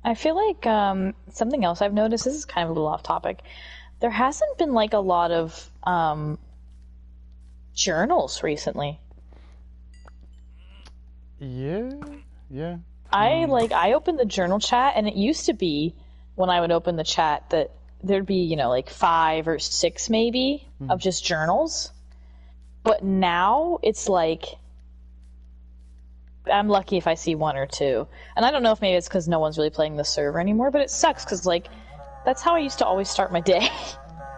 I feel like something else I've noticed, this is kind of a little off topic, there hasn't been like a lot of journals recently. Yeah. I opened the journal chat, and it used to be, when I would open the chat, that there'd be, you know, like 5 or 6 maybe of just journals. But now it's like, I'm lucky if I see 1 or 2. And I don't know if maybe it's because no one's really playing the server anymore, but it sucks because, like, that's how I used to always start my day.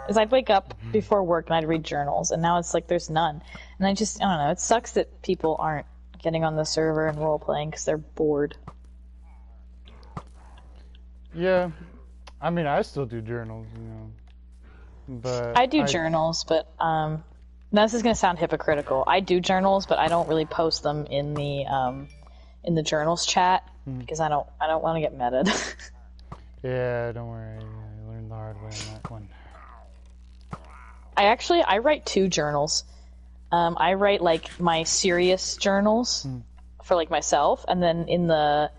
Is I'd wake up before work and I'd read journals, and now it's like there's none. And I don't know, it sucks that people aren't getting on the server and role-playing because they're bored. Yeah. I mean, I still do journals, you know. But I do journals, but this is going to sound hypocritical. I do journals, but I don't really post them in the journals chat because I don't want to get meted. Yeah, don't worry. I learned the hard way on that one. I write 2 journals. I write like my serious journals for like myself, and then in the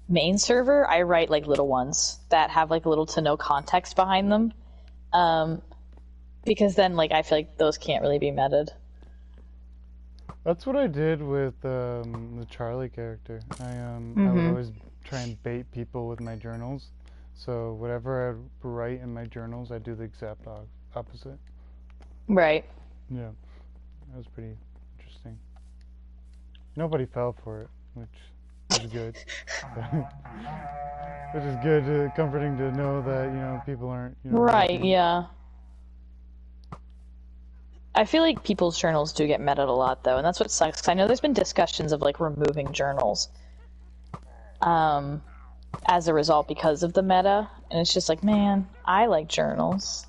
main server I write like little ones that have like little to no context behind them. Because then, like, I feel like those can't really be meted. That's what I did with the Charlie character. I would always try and bait people with my journals. So whatever I write in my journals, I do the exact opposite. Right. Yeah, that was pretty interesting. Nobody fell for it, which is good. Which is good, comforting to know that, you know, people aren't, you know... Right, yeah. I feel like people's journals do get meted a lot, though, and that's what sucks, because I know there's been discussions of, like, removing journals as a result because of the meta, and it's just like, man, I like journals.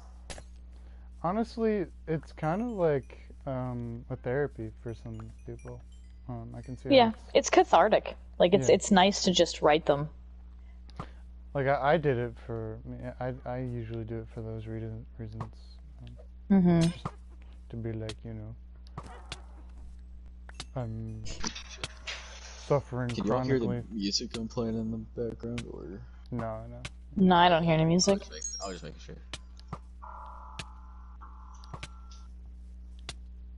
Honestly, it's kind of like a therapy for some people. I can see. Yeah, it's cathartic. Like, it's nice to just write them. Like, I did it for... I usually do it for those reasons. Just to be like, you know... I'm suffering chronically. Can you all hear the music I'm playing in the background, or...? No. No, I don't hear any music. I was just making sure.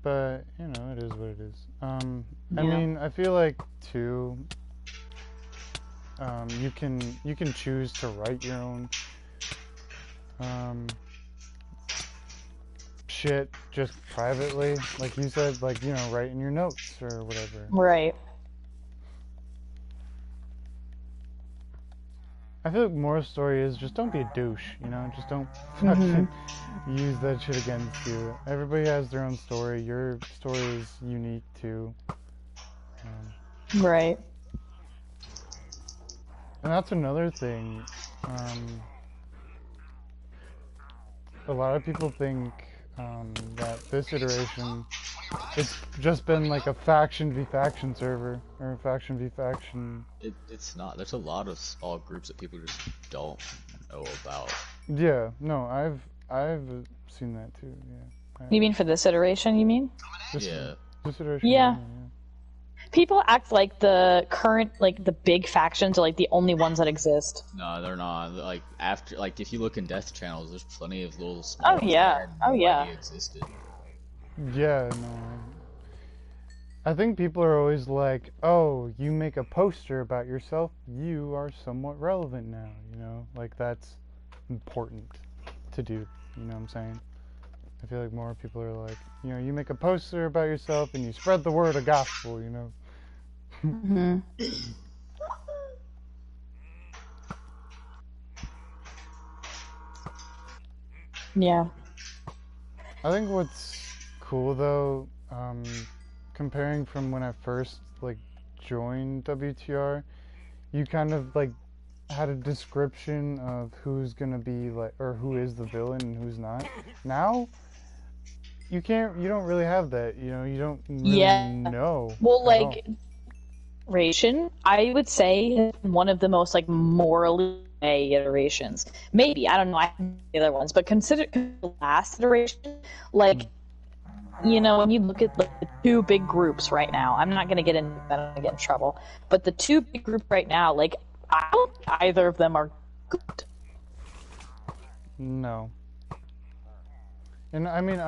But, you know, it is what it is. I mean, I feel like, too, you can choose to write your own shit just privately, like you said, like, you know, write in your notes or whatever. Right. I feel like moral story is just don't be a douche, you know, just don't fucking use that shit against you. Everybody has their own story. Your story is unique too. Right. And that's another thing. A lot of people think that this iteration, it's just been like a faction v faction server, or a faction v faction. It's not. There's a lot of small groups that people just don't know about. Yeah, no, I've seen that too. Yeah. You mean for this iteration? You mean? This iteration. Yeah. People act like the current, like the big factions are like the only ones that exist. No, they're not. Like after, like if you look in death channels, there's plenty of little small. Oh yeah. That existed. Yeah, no. I think people are always like, oh, you make a poster about yourself, you are somewhat relevant now, you know? Like, that's important to do, you know what I'm saying? I feel like more people are like, you know, you make a poster about yourself and you spread the word of gospel, you know? Mm-hmm. Yeah. I think what's cool though, comparing from when I first like joined WTR, you kind of like had a description of who's gonna be like, or who is the villain and who's not. Now you don't really have that. You know, you don't really Yeah. know Well, at all. like, iteration, I would say, is one of the most like morally gray iterations. Maybe I don't know. I have the other ones, but consider the last iteration. Like, you know, when you look at like, the two big groups right now, I'm not gonna get in. I don't wanna get in trouble. But the two big groups right now, like, I don't think either of them are good. No. And I mean,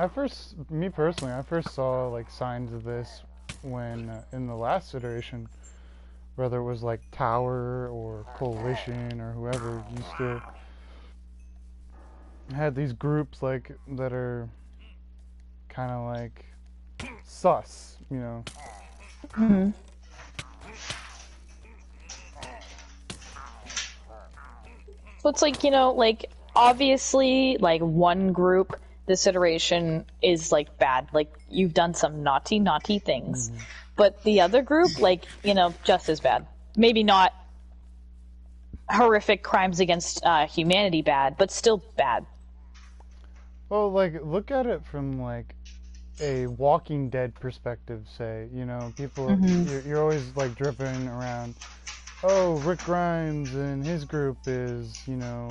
me personally, I first saw like signs of this when in the last iteration, whether it was like Tower or Coalition or whoever used to had these groups like that are kind of like sus, you know. Mm-hmm. So it's like, you know, like, obviously, like, one group, this iteration is, like, bad. Like, you've done some naughty, naughty things. Mm-hmm. But the other group, like, you know, just as bad. Maybe not horrific crimes against humanity bad, but still bad. Well, like look at it from like a Walking Dead perspective, say, you know, people, you're always like dripping around, oh, Rick Grimes and his group is, you know,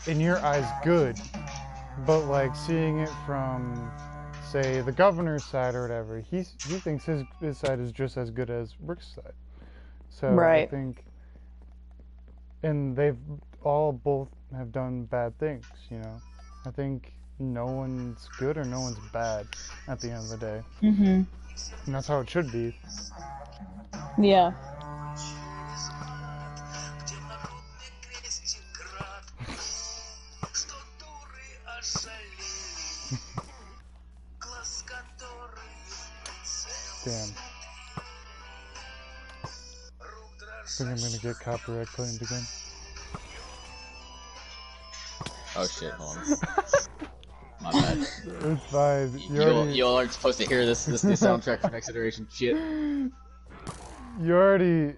in your eyes good, but like seeing it from, say, the governor's side or whatever, he thinks his side is just as good as Rick's side. So I Right. think, and they've all both have done bad things, you know. I think no one's good or no one's bad at the end of the day. Mm-hmm. And that's how it should be. Yeah. Damn. I think I'm gonna get copyright claimed again. Oh shit, hold on. My bad. It's fine. You all aren't supposed to hear this the soundtrack for next iteration. Shit. You already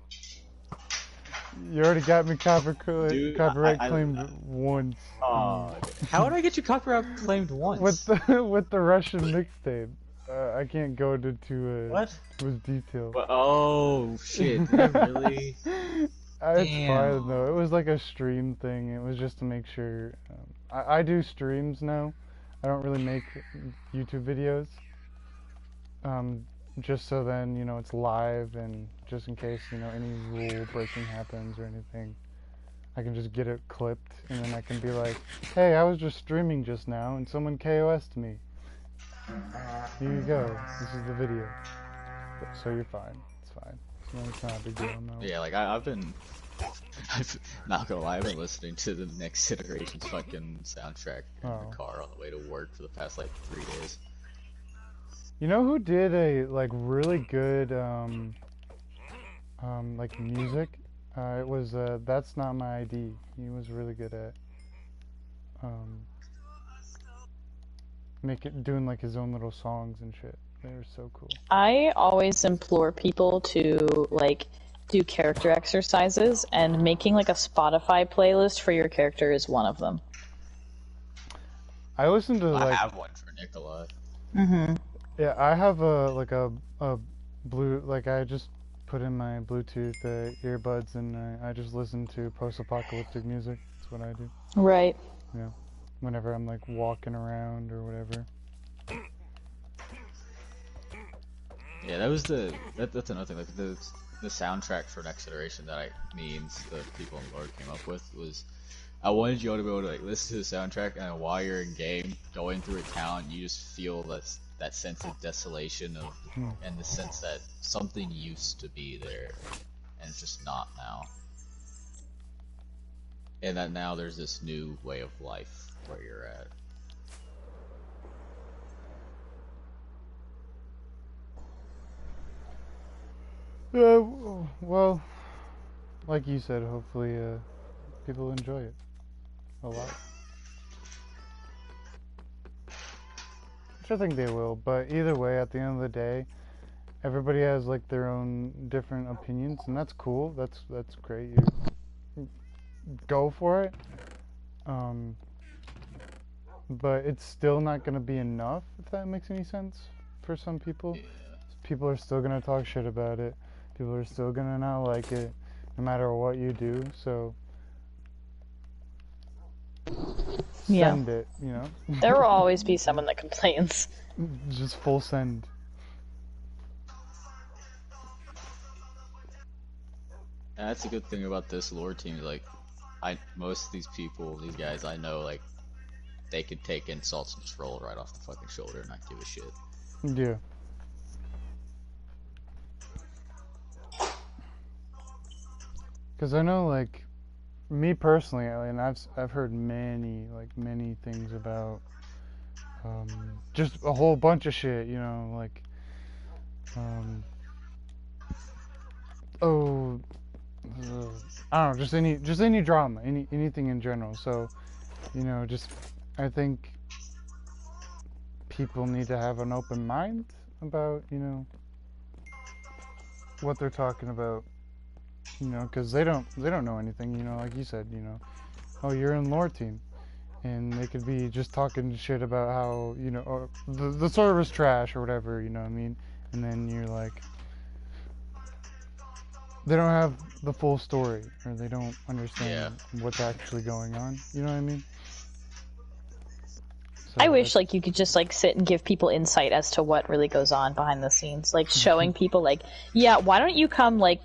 got me Dude, copyright claimed once. How would I get you copyright claimed once? With the Russian mixtape. I can't go into What? with detail. Oh shit! Did I really? It's fine though. It was like a stream thing. It was just to make sure. I do streams now. I don't really make YouTube videos. Just so then, you know, it's live and just in case, you know, any rule breaking happens or anything, I can just get it clipped and then I can be like, hey, I was just streaming just now and someone KOS'd me. Here you go. This is the video. So you're fine. It's fine. It's not a big deal, no. Yeah, like I've not gonna lie, I've been listening to the next iteration's fucking soundtrack in the car on the way to work for the past like 3 days. You know who did a like really good like music? It was That's Not My ID. He was really good at doing like his own little songs and shit. They were so cool. I always implore people to, like, do character exercises, and making, like, a Spotify playlist for your character is one of them. I listen to, I have one for Nicola. Mm-hmm. Yeah, I have a blue, like, I just put in my Bluetooth earbuds and I just listen to post-apocalyptic music. That's what I do. Right. Yeah. Whenever I'm, like, walking around or whatever. Yeah, that's another thing. Like the soundtrack for next iteration that me and the people in Lord came up with was, I wanted you all to be able to like listen to the soundtrack and while you're in game going through a town, you just feel this that sense of desolation of, and the sense that something used to be there, and it's just not now. And that now there's this new way of life where you're at. Well, like you said, hopefully people enjoy it a lot. Which I think they will, but either way, at the end of the day, everybody has like their own different opinions, and that's cool. That's great. You go for it. But it's still not going to be enough, if that makes any sense, for some people. Yeah. People are still going to talk shit about it. People are still going to not like it, no matter what you do, so send it, you know? There will always be someone that complains. Just full send. And that's a good thing about this lore team, like, most of these people, these guys I know, like, they could take insults and just roll it right off the fucking shoulder and not give a shit. Yeah. Because I know, like, me personally, and I've heard many things about just a whole bunch of shit, you know, like I don't know, just any drama, anything in general. So, you know, just I think people need to have an open mind about, you know, what they're talking about. You know, because they don't know anything, you know, like you said, you know, oh, you're in lore team, and they could be just talking shit about how, you know, or the server's trash or whatever, you know what I mean, and then you're like, they don't have the full story, or they don't understand what's actually going on, you know what I mean? So I wish like you could just like sit and give people insight as to what really goes on behind the scenes, like showing people like, yeah, why don't you come like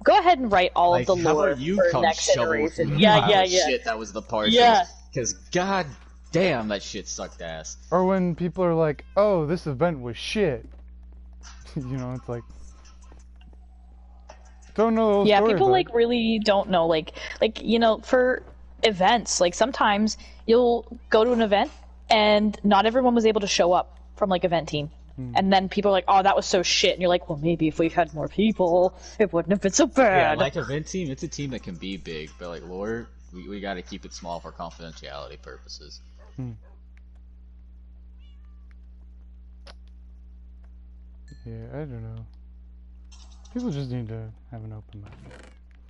go ahead and write all Like, of the how lore about you for come next shovel iteration. through the Yeah, pile yeah, of yeah. shit that was the part. Yeah. Because god damn, that shit sucked ass. Or when people are like, oh, this event was shit. You know, it's like, don't know the whole story, People but like really don't know, like you know, for events, like sometimes you'll go to an event and not everyone was able to show up from like event team. And then people are like, oh, that was so shit. And you're like, well, maybe if we had more people, it wouldn't have been so bad. Yeah, like event team, it's a team that can be big, but like lore, we gotta keep it small for confidentiality purposes. Yeah, I don't know. People just need to have an open mind.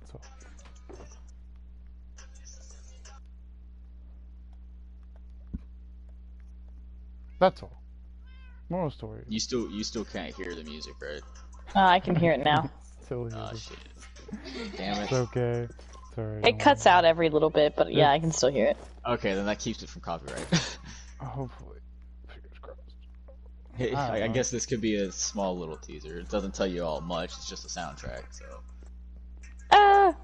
That's all. That's all. Moral story. You still can't hear the music, right? I can hear it now. Still Oh music. shit. Damn it. It's okay. It's alright. It cuts out every little bit, but yeah, I can still hear it. Okay, then that keeps it from copyright. Hopefully. Fingers crossed. I guess this could be a small little teaser. It doesn't tell you all much, it's just a soundtrack, so.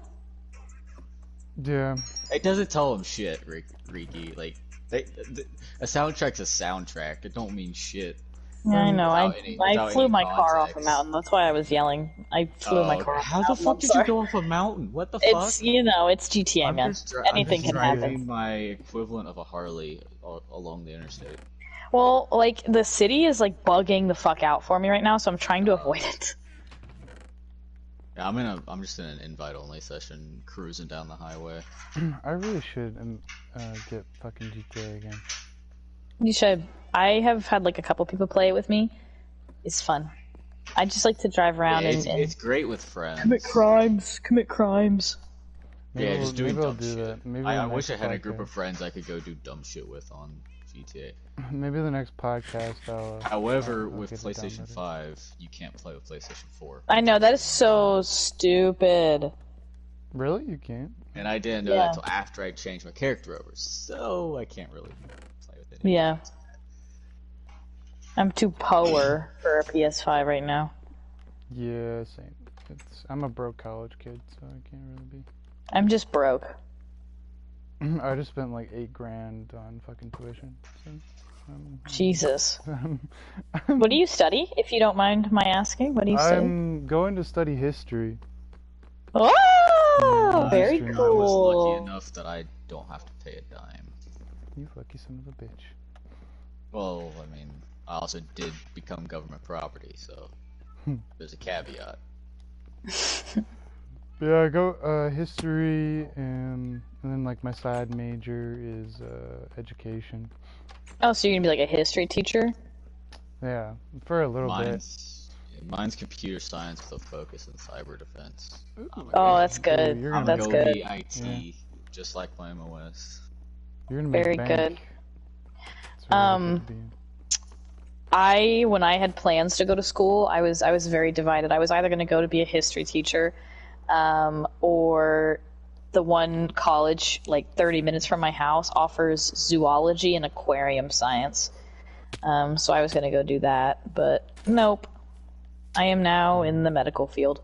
Yeah. It doesn't tell them shit, Riki. Like, a soundtrack's a soundtrack. It don't mean shit. Yeah, I know. without I flew any my car off a context. mountain. That's why I was yelling. I flew my car off a How mountain. the fuck I'm did sorry. you go off a mountain? What the It's, fuck? you know, it's GTA, man. Anything can driving happen. my equivalent of a Harley along the interstate. Well, like, the city is, like, bugging the fuck out for me right now, so I'm trying to avoid it. Yeah, I'm just in an invite-only session, cruising down the highway. I really should get fucking GTA again. You should. I have had, like, a couple people play it with me. It's fun. I just like to drive around Yeah, and it's great with friends. commit crimes. Maybe Yeah, just doing maybe I'll dumb do shit. that. Maybe I the wish I next had a group podcast. of friends I could go do dumb shit with on GTA. Maybe the next podcast I'll. However, I'll with get it PlayStation downloaded. 5, you can't play with PlayStation 4. I know, that is so stupid. Really? You can't? And I didn't know Yeah. that until after I changed my character over, so I can't really play with it. Yeah. I'm too poor for a PS5 right now. Yeah, same. I'm a broke college kid, so I can't really be. I'm just broke. I just spent like $8,000 on fucking tuition. So, Jesus. What do you study, if you don't mind my asking? What do you study? I'm going to study history. Oh, very history. cool. I was lucky enough that I don't have to pay a dime. You lucky son of a bitch. Well, I mean, I also did become government property, so there's a caveat. Yeah, I go history, and then like my side major is education. Oh, so you're gonna be like a history teacher? Yeah, for a little bit. Mine's computer science with a focus in cyber defense. Oh, that's good. Ooh, I'm That's gonna good. be IT, Yeah. just like my MOS. You're gonna make Very bank. good. That's what you're looking to be. When I had plans to go to school, I was very divided. I was either going to go to be a history teacher, or the one college like 30 minutes from my house offers zoology and aquarium science. So I was going to go do that, but nope. I am now in the medical field.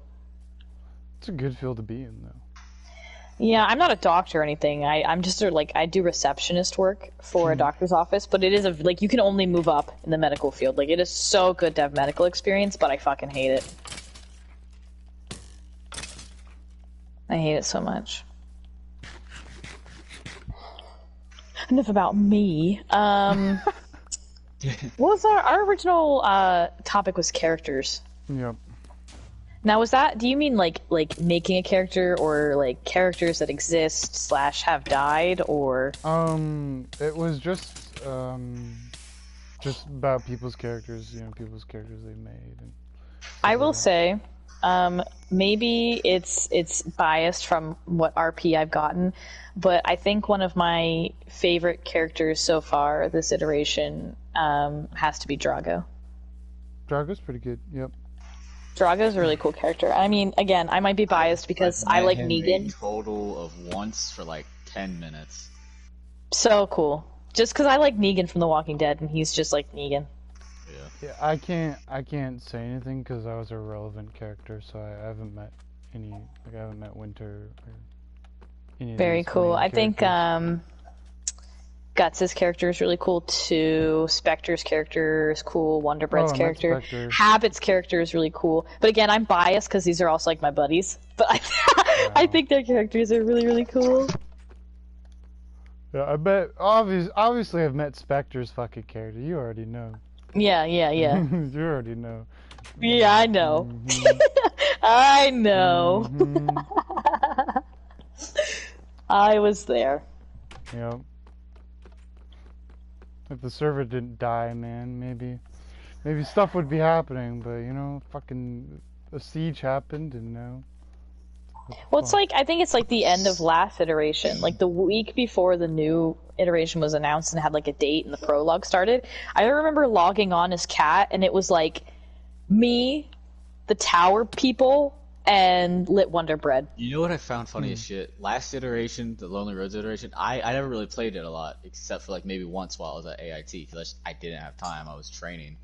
It's a good field to be in, though. Yeah, I'm not a doctor or anything. I'm just I do receptionist work for a doctor's office, but it is you can only move up in the medical field. Like, it is so good to have medical experience, but I fucking hate it. I hate it so much. Enough about me. What was our original topic was characters. Yep. Now, do you mean like making a character, or like characters that exist / have died, or? It was just about people's characters, people's characters they made. And I will say, maybe it's biased from what RP I've gotten, but I think one of my favorite characters so far this iteration has to be Drago. Drago's pretty good. Yep. Drago's a really cool character. I mean, again, I might be biased because I like Negan. A total of once for like 10 minutes. So cool. Just because I like Negan from The Walking Dead, and he's just like Negan. Yeah, I can't say anything because I was a relevant character, so I haven't met I haven't met Winter or any of Very these cool. main I think characters. Guts' character is really cool too. Spectre's character is cool. Wonder Bread's I met character. Spectre. Habit's character is really cool. But again, I'm biased because these are also like my buddies. But I think their characters are really, really cool. Yeah, I bet. Obviously, I've met Spectre's fucking character. You already know. Yeah. You already know. Yeah, I know. Mhm. I know. Mhm. I was there. Yep. If the server didn't die, man, maybe stuff would be happening. But fucking a siege happened, and Well, it's like, I think it's like the end of last iteration. Like the week before the new iteration was announced and had like a date and the prologue started, I remember logging on as Cat, and it was like me, the Tower people, and Lit Wonder Bread. You know what I found funny as shit? Last iteration, the Lonely Roads iteration, I never really played it a lot, except for like maybe once while I was at AIT, because I didn't have time, I was training.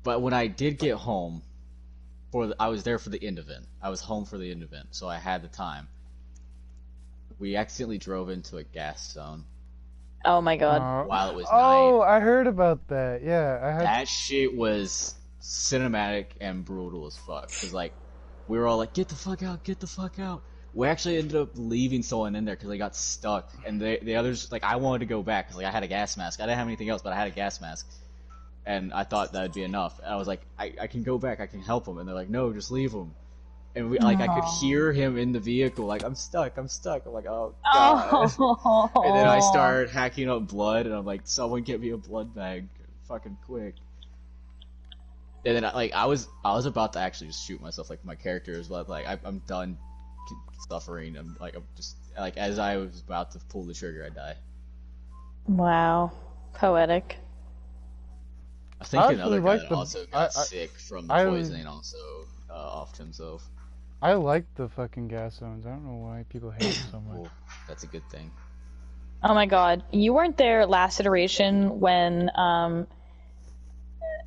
But when I did get home, I was there for the end event. I was home for the end event, so I had the time. We accidentally drove into a gas zone. Oh my god. While it was Oh, night. I heard about that. Yeah, That shit was cinematic and brutal as fuck. Cause like, we were all like, "Get the fuck out! Get the fuck out!" We actually ended up leaving someone in there because they got stuck, and the others, like, I wanted to go back because like I had a gas mask. I didn't have anything else, but I had a gas mask, and I thought that would be enough. And I was like, I can go back. I can help them. And they're like, "No, just leave him." And I could hear him in the vehicle, like, I'm stuck. I'm like, oh god. Oh. And then I started hacking up blood, and I'm like, someone get me a blood bag, fucking quick. And then I was about to actually just shoot myself, like my character is like, I'm done suffering. I'm just like, as I was about to pull the trigger, I die. Wow, poetic. I think another guy that the- also got sick from the poisoning also offed himself. I like the fucking gas zones. I don't know why people hate it so much. Well, that's a good thing. Oh my god, you weren't there last iteration when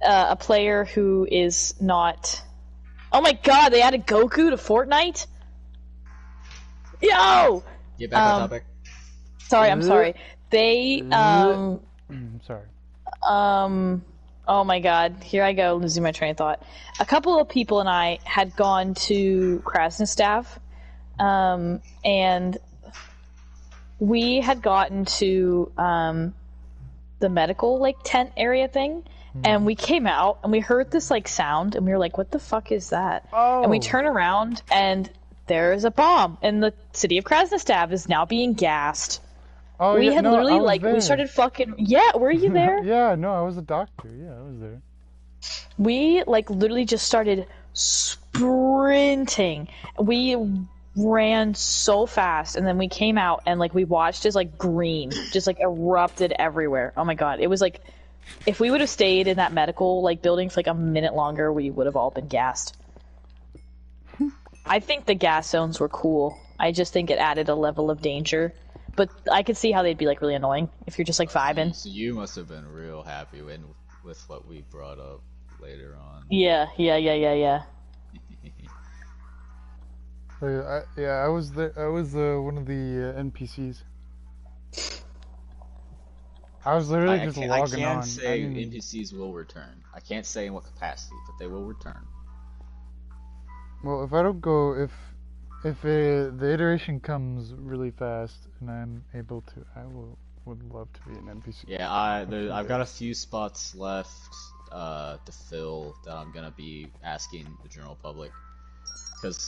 a player who is not... Oh my god, they added Goku to Fortnite? Yo! Get back on topic. Sorry, I'm sorry. They, sorry. oh my god, here I go, losing my train of thought. A couple of people and I had gone to Krasnostav, and we had gotten to, the medical, like, tent area thing, and we came out, and we heard this, like, sound, and we were like, what the fuck is that? Oh. And we turn around, and there's a bomb, and the city of Krasnostav is now being gassed. Oh, we yeah, had no, literally, I was like, there. we started fucking... Yeah, were you there? Yeah, no, I was a doctor. Yeah, I was there. We, like, literally just started sprinting. We ran so fast, and then we came out, and, like, we watched as, like, green just, like, erupted everywhere. Oh my god, it was, like... If we would have stayed in that medical, like, building for, like, a minute longer, we would have all been gassed. I think the gas zones were cool. I just think it added a level of danger. But I could see how they'd be, like, really annoying if you're just, like, vibing. So you must have been real happy with what we brought up later on. Yeah. I was there. I was one of the NPCs. I was literally just logging on. I can say NPCs will return. I can't say in what capacity, but they will return. Well, if I don't go, if the iteration comes really fast and I'm able to, would love to be an NPC. Yeah, I've got a few spots left to fill that I'm gonna be asking the general public.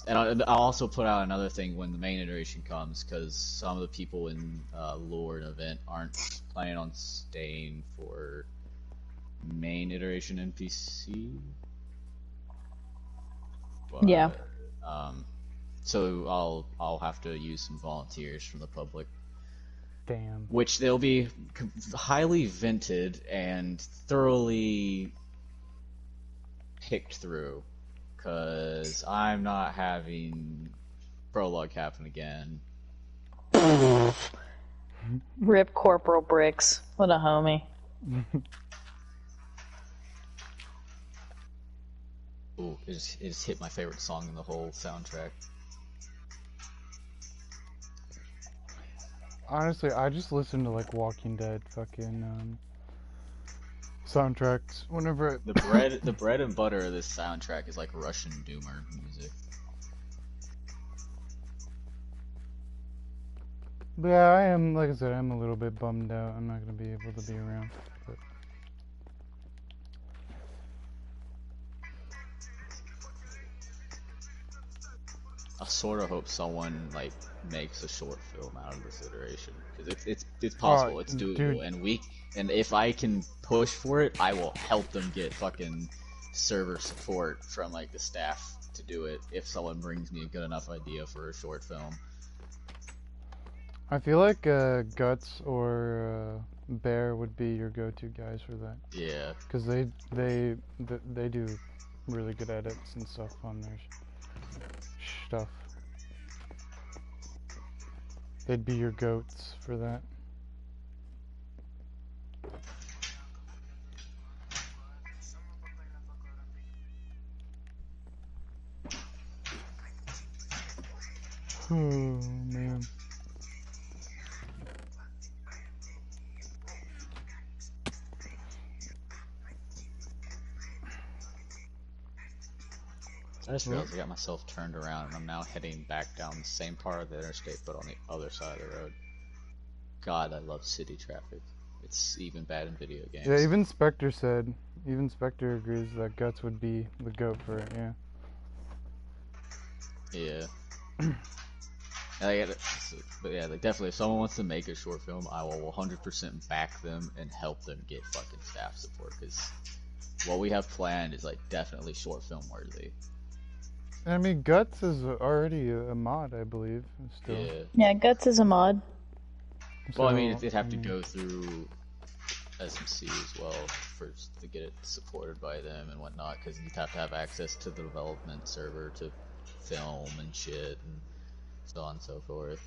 And I'll also put out another thing when the main iteration comes, because some of the people in lore and event aren't planning on staying for main iteration NPC. But, Yeah. So I'll have to use some volunteers from the public. Damn. Which they'll be highly vented and thoroughly picked through. Because I'm not having prologue happen again. Rip Corporal Bricks. What a homie. Ooh, it just hit my favorite song in the whole soundtrack. Honestly, I just listen to like Walking Dead fucking soundtracks whenever the bread and butter of this soundtrack is like Russian doomer music. But yeah, I am, like I said, I'm a little bit bummed out. I'm not gonna be able to be around. But... I sort of hope someone like makes a short film out of this iteration, because it's possible, it's doable, dude. and if I can push for it, I will help them get fucking server support from like the staff to do it if someone brings me a good enough idea for a short film. I feel like Guts or Bear would be your go-to guys for that. Yeah. Because they do really good edits and stuff on their stuff. They'd be your goats for that. Oh man. I just realized I got myself turned around and I'm now heading back down the same part of the interstate but on the other side of the road. God, I love city traffic. It's even bad in video games. Yeah, even Spectre agrees that Guts would be the goat for it, yeah. Yeah. But yeah, like definitely, if someone wants to make a short film, I will 100% back them and help them get fucking staff support, because what we have planned is like definitely short film worthy. I mean, Guts is already a mod, I believe, still. Yeah, Guts is a mod. So, well, I mean, it'd have to go through SMC as well to get it supported by them and whatnot, because you'd have to have access to the development server to film and shit and so on and so forth.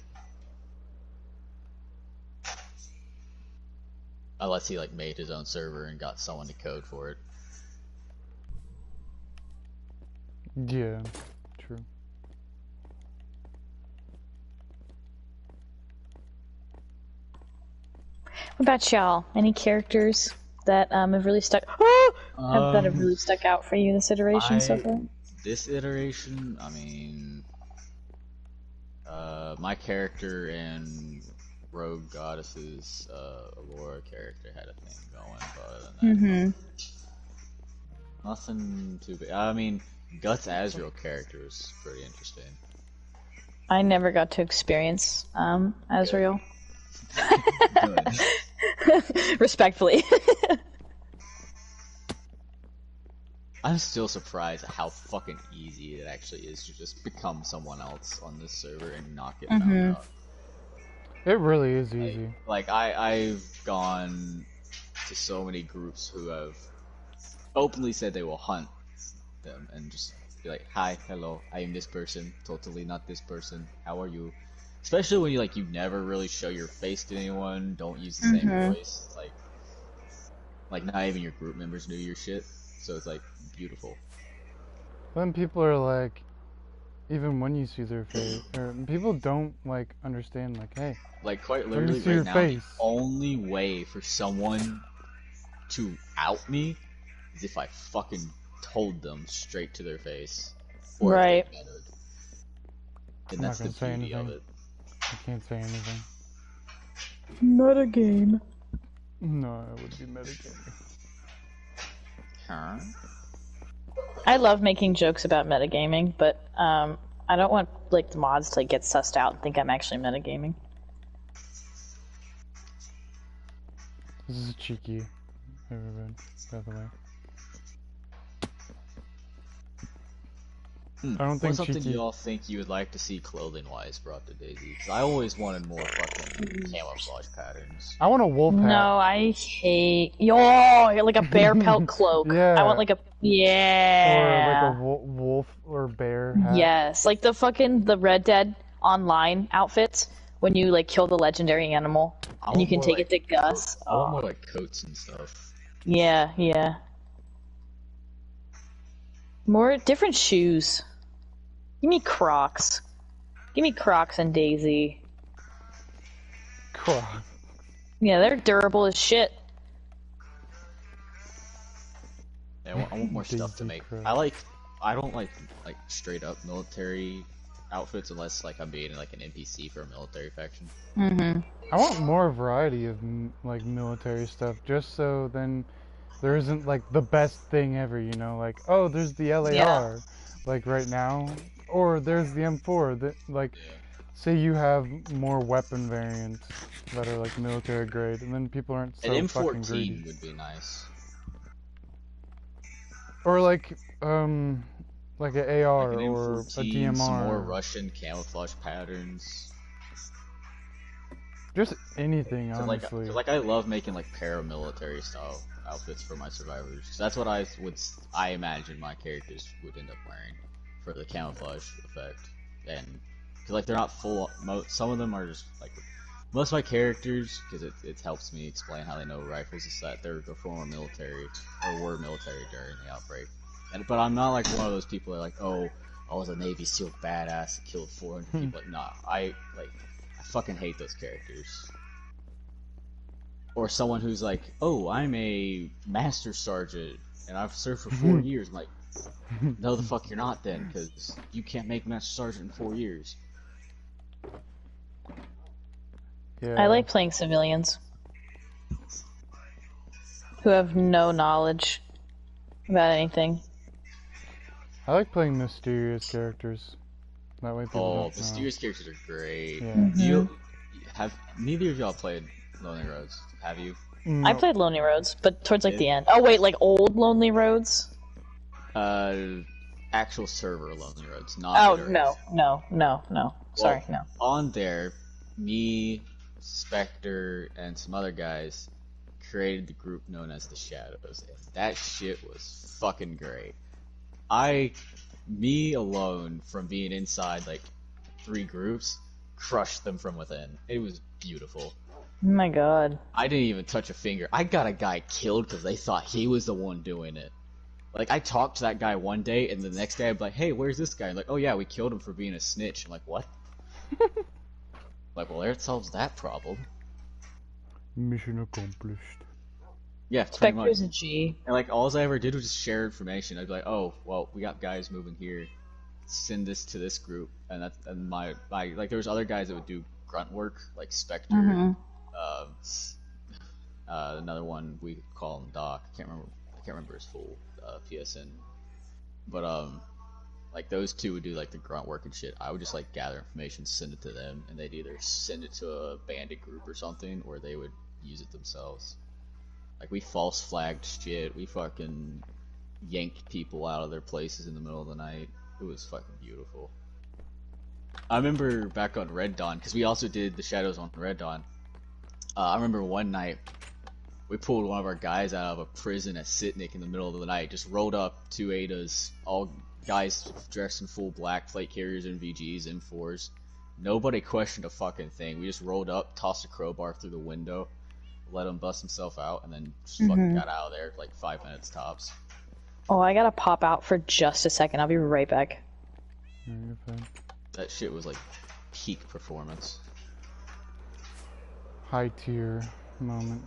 Unless he like made his own server and got someone to code for it. Yeah, true. What about y'all? Any characters that have really stuck that have really stuck out for you this iteration so far? This iteration, I mean, my character and Rogue Goddess's Aurora character had a thing going, but other than that, nothing too big. I mean, Guts Azrael character is pretty interesting. I never got to experience Azrael. Respectfully. I'm still surprised at how fucking easy it actually is to just become someone else on this server and not get found out. It really is easy. Like I've gone to so many groups who have openly said they will hunt them and just be like, hi, hello, I am this person, totally not this person, how are you? Especially when you never really show your face to anyone, don't use the same voice. It's like not even your group members knew your shit, so it's like beautiful. Then people are like, even when you see their face, or people don't like understand. Like, hey, like quite literally right now, the only way for someone to out me is if I fucking told them straight to their face. Or right. And that's the beauty of it. I can't say anything. Metagame. No, it would be metagaming. Huh? I love making jokes about metagaming, but I don't want the mods to get sussed out and think I'm actually metagaming. This is cheeky, everyone, by the way. I don't think something y'all think you would like to see clothing-wise brought to Dayz? Because I always wanted more fucking camouflage patterns. I want a wolf hat. No, I hate... like a bear pelt cloak. Yeah. I want yeah. Or a wolf or bear hat. Yes, like the Red Dead Online outfits when you kill the legendary animal and you can take it to Gus. I want more coats and stuff. Yeah, yeah. More different shoes. Give me Crocs. Give me Crocs and Daisy. Crocs. Yeah, they're durable as shit. Yeah, I want more stuff to make. Crocs. I don't like straight up military outfits unless I'm being an NPC for a military faction. I want more variety of military stuff, just so then there isn't the best thing ever, you know, oh, there's the LAR, right now, or there's the M4, that say you have more weapon variants that are military grade, and then people aren't so an fucking M14 greedy. Would be nice. Or an AR an or a DMR. Some more Russian camouflage patterns. Just anything, honestly. Cause I love making paramilitary style outfits for my survivors. Cause that's what I imagine my characters would end up wearing for the camouflage effect. And cause they're not full. Some of them are just most of my characters, because it helps me explain how they know rifles, is that they're former military or were military during the outbreak. But I'm not one of those people that oh, I was a Navy SEAL badass that killed 400 people. Nah, I fucking hate those characters. Or someone who's oh, I'm a master sergeant and I've served for 4 years. I'm like, no, the fuck you're not then, because you can't make master sergeant in 4 years. Yeah. I like playing civilians who have no knowledge about anything. I like playing mysterious characters. That way people don't know. Mysterious characters are great. Yeah. Neither of y'all played Lonely Roads, have you? No. I played Lonely Roads, but towards the end. Oh wait, old Lonely Roads? Actual server Lonely Roads, not no. Sorry, no. On there, me, Spectre, and some other guys created the group known as the Shadows, and that shit was fucking great. Me alone, from being inside 3 groups, crushed them from within. It was beautiful. Oh my god. I didn't even touch a finger. I got a guy killed because they thought he was the one doing it. I talked to that guy one day, and the next day I'd be like, hey, where's this guy? And oh yeah, we killed him for being a snitch. I'm like, what? Well, there solves that problem. Mission accomplished. Yeah, pretty Spectre's much. a G. And like, all I ever did was just share information. I'd be like, oh, well, we got guys moving here. Send this to this group, and that's and my like there was other guys that would do grunt work, like Spectre. Mm-hmm. Another one we call him Doc. I can't remember his full PSN. But like those two would do like the grunt work and shit. I would just like gather information, send it to them, and they'd either send it to a bandit group or something, or they would use it themselves. Like we false flagged shit. We fucking yanked people out of their places in the middle of the night. It was fucking beautiful. I remember back on Red Dawn, because we also did the Shadows on Red Dawn. I remember one night we pulled one of our guys out of a prison at Sitnik in the middle of the night. Just rolled up 2 Adas, all guys dressed in full black, plate carriers and VGs, M4s. Nobody questioned a fucking thing. We just rolled up, tossed a crowbar through the window, let him bust himself out, and then just fucking got out of there like 5 minutes tops. Oh, I gotta pop out for just a second. I'll be right back. Yeah, you're fine. That shit was like peak performance. High tier moment.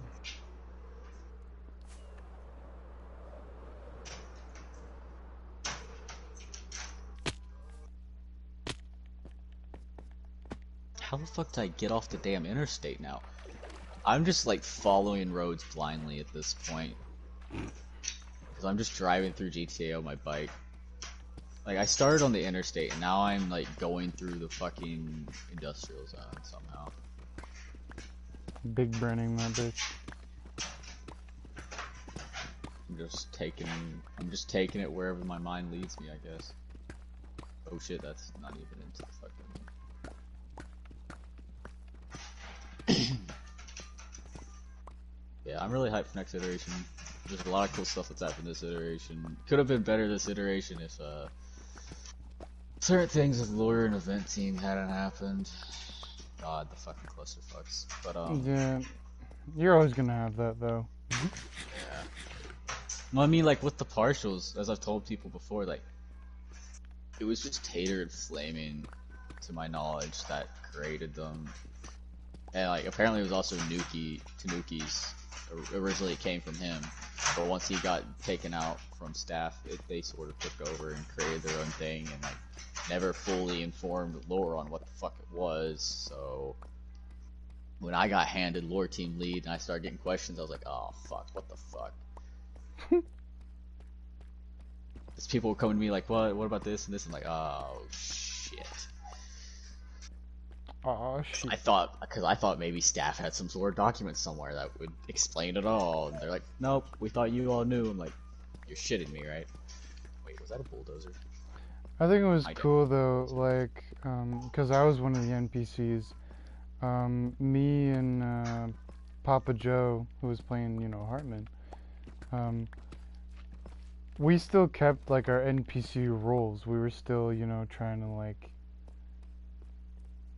How the fuck did I get off the damn interstate now? I'm just like following roads blindly at this point. Because I'm just driving through GTA on my bike. Like, I started on the interstate, and now I'm, like, going through the fucking industrial zone somehow. Big Brenning that bitch. I'm just taking it wherever my mind leads me, I guess. Oh shit, that's not even into the fucking... Yeah, I'm really hyped for next iteration. There's a lot of cool stuff that's happened this iteration. Could have been better this iteration if, certain things with lure and event team hadn't happened. God, the fucking clusterfucks. But, Yeah, you're always gonna have that, though. yeah. Well, I mean, like, with the partials, as I've told people before, like, it was just Tater and Flaming, to my knowledge, that created them. And, like, apparently it was also Tanuki's. Originally it came from him, but once he got taken out from staff, they sort of took over and created their own thing, and, like, never fully informed lore on what the fuck it was. So when I got handed lore team lead and I started getting questions, I was like, oh fuck, what the fuck? Because people were coming to me like, what about this and this? And like, oh shit. Oh shit. I thought maybe staff had some sort of document somewhere that would explain it all, and they're like, nope, we thought you all knew. I'm like, you're shitting me, right? Wait, was that a bulldozer? I think it was cool though, like, cause I was one of the NPCs. Me and Papa Joe, who was playing, you know, Hartman. We still kept like our NPC roles. We were still, you know, trying to like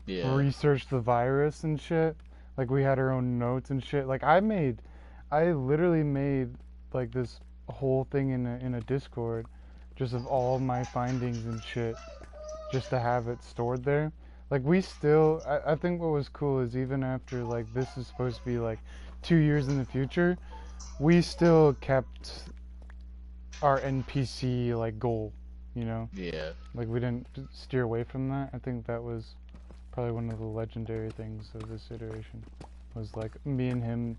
research the virus and shit. Like we had our own notes and shit. Like I literally made like this whole thing in a Discord, just of all my findings and shit, just to have it stored there. Like we still, I think what was cool is even after like this is supposed to be like 2 years in the future, we still kept our NPC like goal, you know? Yeah. Like we didn't steer away from that. I think that was probably one of the legendary things of this iteration, was like me and him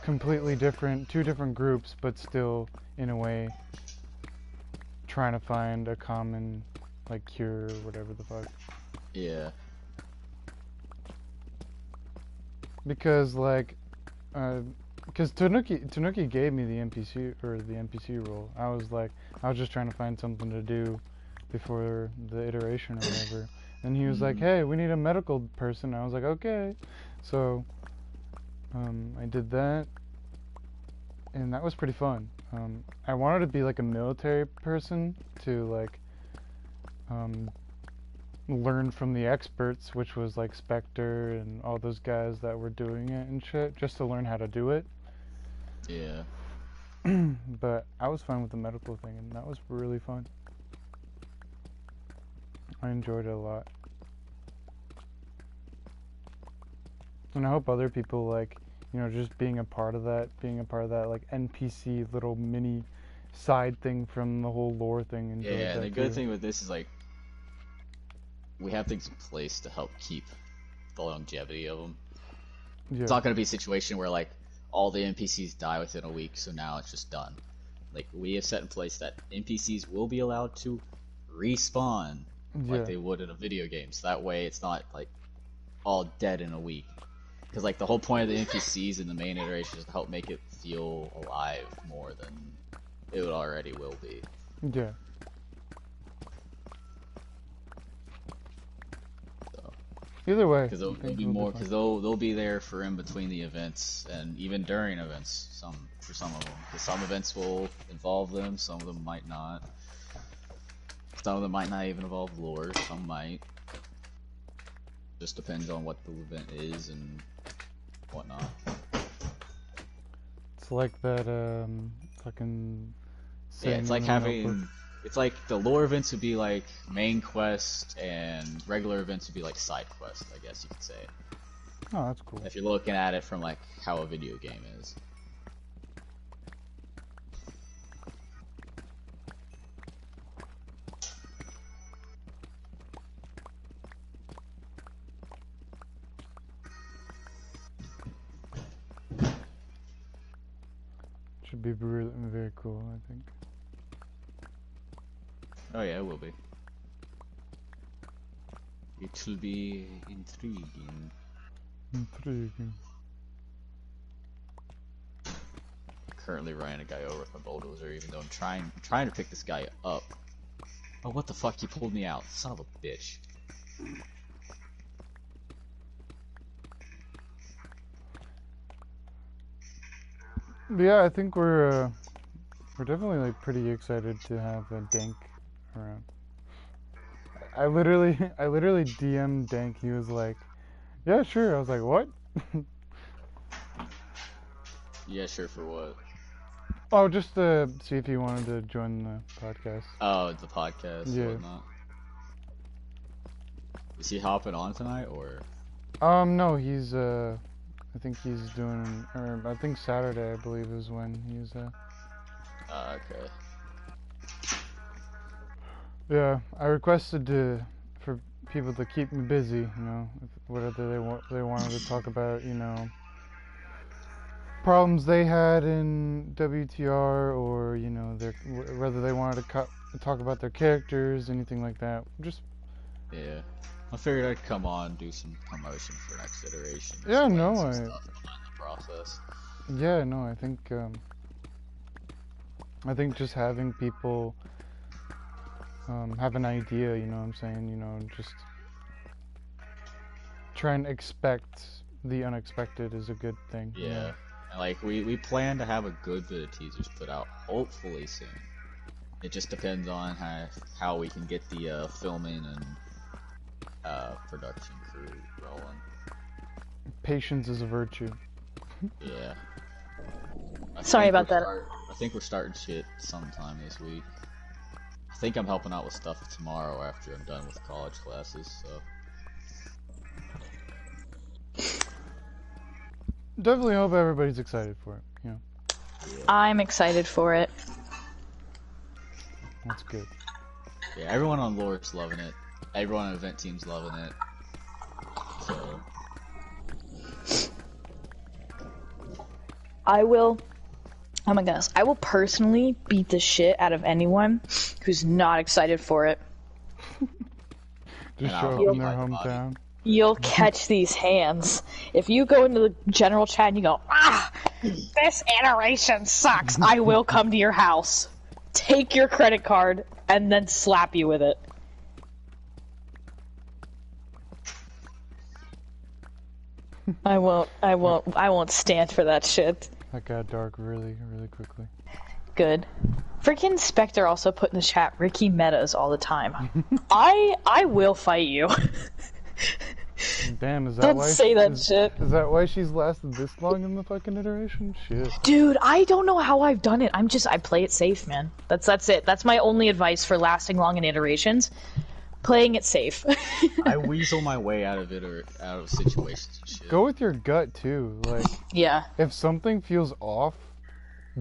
completely different, 2 different groups, but still in a way trying to find a common like cure or whatever the fuck. Yeah. Because like because Tanuki gave me the NPC role. I was just trying to find something to do before the iteration or whatever. And he was like, hey, we need a medical person. I was like, okay. So I did that, and that was pretty fun. I wanted to be like a military person to like learn from the experts, which was like Spectre and all those guys that were doing it and shit, just to learn how to do it. Yeah. But I was fine with the medical thing, and that was really fun. I enjoyed it a lot. And I hope other people like you know, just being a part of that like NPC little mini side thing from the whole lore thing. And yeah, the good thing with this is like we have things in place to help keep the longevity of them. Yeah. It's not going to be a situation where like all the NPCs die within a week, so now it's just done. Like we have set in place that NPCs will be allowed to respawn like they would in a video game, so that way it's not like all dead in a week. Because like the whole point of the NPCs in the main iteration is to help make it feel alive more than it already will be. Yeah. So. Either way, because there'll be more. Because they'll be there for in between the events and even during events. For some of them, because some events will involve them, some of them might not. Some of them might not even involve lore. Some might. Just depends on what the event is and whatnot. It's like that fucking. Yeah, it's like having. It's like the lore events would be like main quest, and regular events would be like side quest, I guess you could say. Oh, that's cool. If you're looking at it from like how a video game is. Should be really, very cool, I think. Oh yeah, it will be. It will be intriguing. Intriguing. Currently running a guy over with my bulldozer, even though I'm trying to pick this guy up. Oh, what the fuck? You pulled me out, son of a bitch. Yeah, I think we're definitely like pretty excited to have a Dank around. I literally DM'd Dank. He was like, "Yeah, sure." I was like, "What?" Yeah, sure. For what? Oh, just to see if he wanted to join the podcast. Oh, the podcast. Yeah. Whatnot. Is he hopping on tonight or? No, he's I think he's doing, or I think Saturday, I believe, is when he's Okay. Yeah, I requested for people to keep me busy, you know, whatever they wanted to talk about, you know, problems they had in WTR, or you know, whether they wanted to talk about their characters, anything like that. Just yeah, I figured I'd come on, do some promotion for next iteration. Yeah, no, stuff behind the process. Yeah, no, I think just having people have an idea, you know what I'm saying, you know, just try and expect the unexpected is a good thing. Yeah, you know? and like we plan to have a good bit of teasers put out hopefully soon. It just depends on how we can get the filming and production crew rolling. Patience is a virtue. Yeah. Sorry about that. I think we're starting shit sometime this week. I think I'm helping out with stuff tomorrow after I'm done with college classes, so. Definitely hope everybody's excited for it, you know. Yeah. I'm excited for it. That's good. Yeah, everyone on Lore's loving it. Everyone on Event Team's loving it. So. I will, oh my goodness, I will personally beat the shit out of anyone who's not excited for it. Just show up in their hometown. You'll catch these hands. If you go into the general chat and you go, this iteration sucks, I will come to your house, take your credit card, and then slap you with it. I won't stand for that shit. That got dark really, really quickly. Good. Freaking Spectre also put in the chat, Ricky metas all the time. I will fight you. Damn, is that Don't why? say that shit. Is that why she's lasted this long in the fucking iteration? Shit. Dude, I don't know how I've done it. I play it safe, man. That's it. That's my only advice for lasting long in iterations. playing it safe. I weasel my way out of it or out of situations and shit. Go with your gut too. Like, Yeah. if something feels off,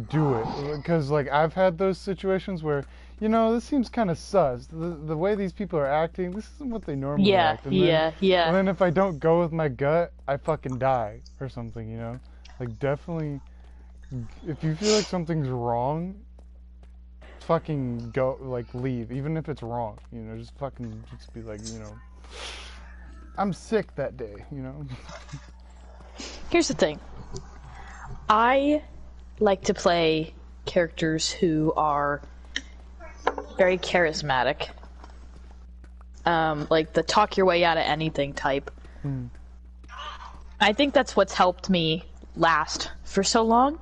do it. Because like I've had those situations where, you know, this seems kind of sus. The way these people are acting, this isn't what they normally Yeah, act. And yeah, yeah. And then if I don't go with my gut, I fucking die or something. You know, like definitely, if you feel like something's wrong, fucking go, like leave, even if it's wrong. You know, just fucking just be like, you know, I'm sick that day. You know. Here's the thing. I like to play characters who are very charismatic. Like the talk your way out of anything type. I think that's what's helped me last for so long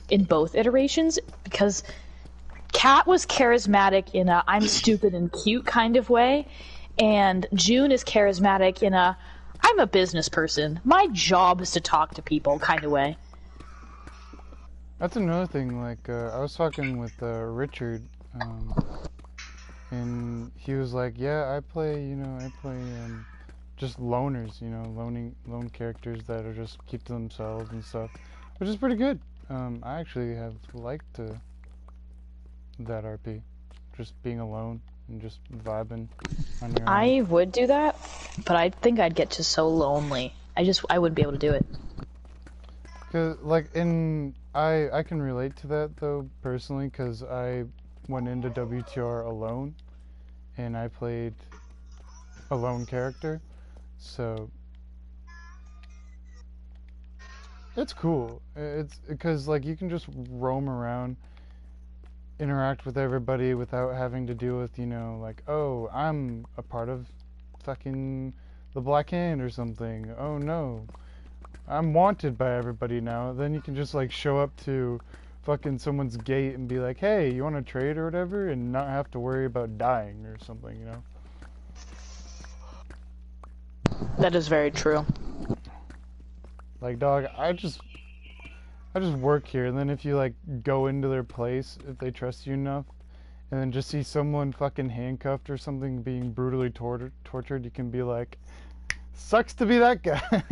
in both iterations, because Kat was charismatic in a I'm stupid and cute kind of way, and June is charismatic in a I'm a business person. My job is to talk to people kind of way. That's another thing. Like I was talking with Richard, and he was like, "Yeah, I play just loners. You know, lone characters that are just keep to themselves and stuff, which is pretty good. I actually have liked that RP, just being alone and just vibing on your own. I would do that, but I think I'd get just so lonely. I wouldn't be able to do it. Cause like I can relate to that though personally, because I went into WTR alone, and I played a lone character, so it's cool. It's because like you can just roam around, interact with everybody without having to deal with, you know, like, oh, I'm a part of fucking the Black Hand or something. Oh no, I'm wanted by everybody now. Then you can just like show up to fucking someone's gate and be like, hey, you want to trade or whatever, and not have to worry about dying or something, you know? That is very true. Like, dog, I just work here, and then if you like go into their place, if they trust you enough, and then just see someone fucking handcuffed or something being brutally tortured, you can be like, sucks to be that guy.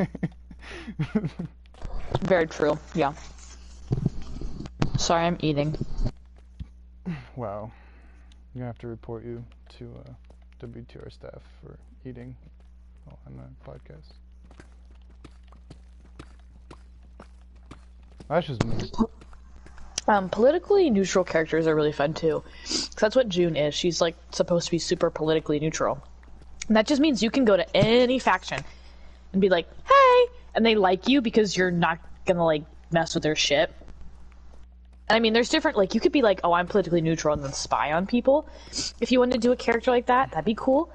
Very true, yeah. Sorry, I'm eating. Wow. I'm gonna have to report you to WTR staff for eating while on the podcast. That's just me. Politically neutral characters are really fun too. 'Cause that's what June is. She's like supposed to be super politically neutral. And that just means you can go to any faction and be like, hey! And they like you because you're not gonna like mess with their shit. I mean, there's different, like, you could be like, oh, I'm politically neutral and then spy on people. If you wanted to do a character like that, that'd be cool.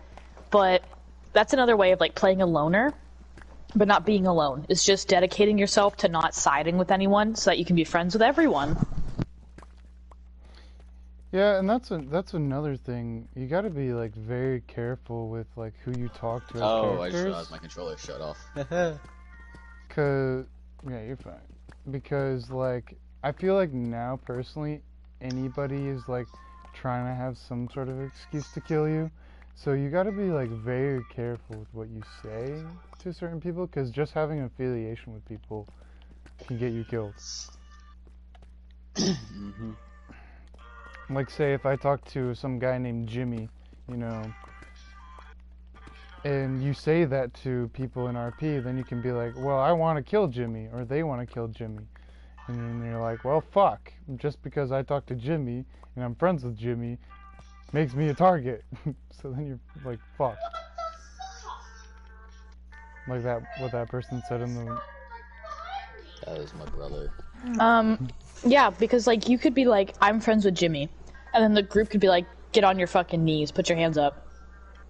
But that's another way of, like, playing a loner, but not being alone. It's just dedicating yourself to not siding with anyone so that you can be friends with everyone. Yeah, and that's another thing. You gotta be, like, very careful with, like, who you talk to as Oh, I characters. just realized my controller shut off. Cause, yeah, you're fine. Because, like, I feel like now, personally, anybody is, like, trying to have some sort of excuse to kill you. So you gotta be, like, very careful with what you say to certain people, because just having an affiliation with people can get you killed. Mm-hmm. Like, say, if I talk to some guy named Jimmy, you know, and you say that to people in RP, then you can be like, well, I want to kill Jimmy, or they want to kill Jimmy. And then you're like, well, fuck. Just because I talk to Jimmy, and I'm friends with Jimmy, makes me a target. So then you're like, fuck. Like that, what that person said in the... That was my brother. Yeah, because, like, you could be like, I'm friends with Jimmy. And then the group could be like, get on your fucking knees, put your hands up.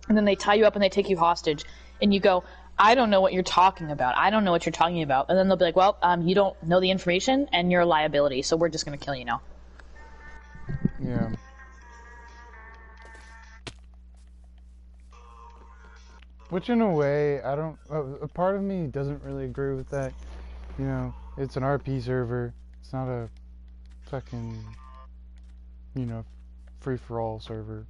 And then they tie you up and they take you hostage. And you go, I don't know what you're talking about. I don't know what you're talking about. And then they'll be like, well, you don't know the information, and you're a liability, so we're just gonna kill you now. Yeah. Which, in a way, I don't... a part of me doesn't really agree with that. You know, it's an RP server. It's not a fucking, you know, free-for-all server.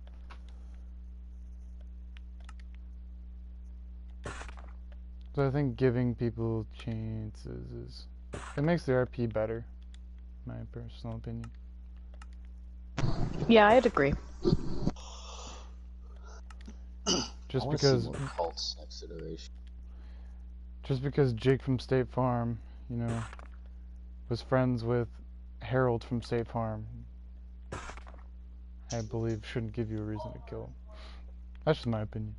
So I think giving people chances it makes the RP better, my personal opinion. Yeah, I'd agree. Just I wanna because see more cults next iteration. just because Jake from State Farm, you know, was friends with Harold from State Farm, I believe shouldn't give you a reason to kill him. That's just my opinion.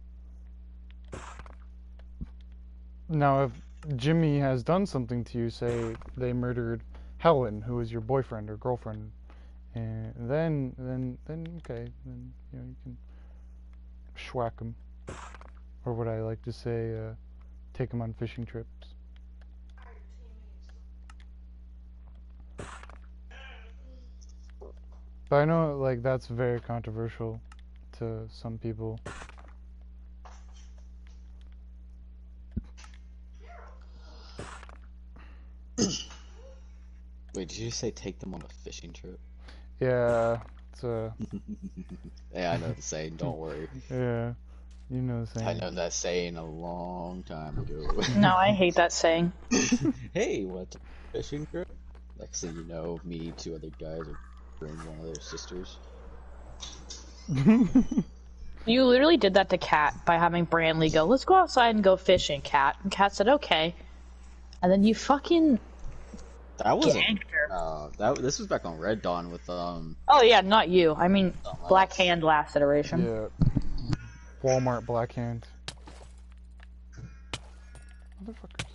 Now, if Jimmy has done something to you, say they murdered Helen, who was your boyfriend or girlfriend, and then okay, then you know you can schwack him, or what I like to say, take him on fishing trips. But I know like that's very controversial to some people. Wait, did you say take them on a fishing trip? Yeah, it's Yeah, I know the saying, don't worry. yeah, you know the I saying. know that saying a long time ago. No, I hate that saying. Hey, what fishing trip? Next thing you know, me and 2 other guys are bring one of their sisters. You literally did that to Kat by having Brantley go, let's go outside and go fishing, Kat. And Kat said, okay. And then you fucking That wasn't. ganked her. This was back on Red Dawn with Oh yeah, not you. I mean, something Black else. Hand last iteration. Yeah, Walmart Black Hand. Motherfuckers.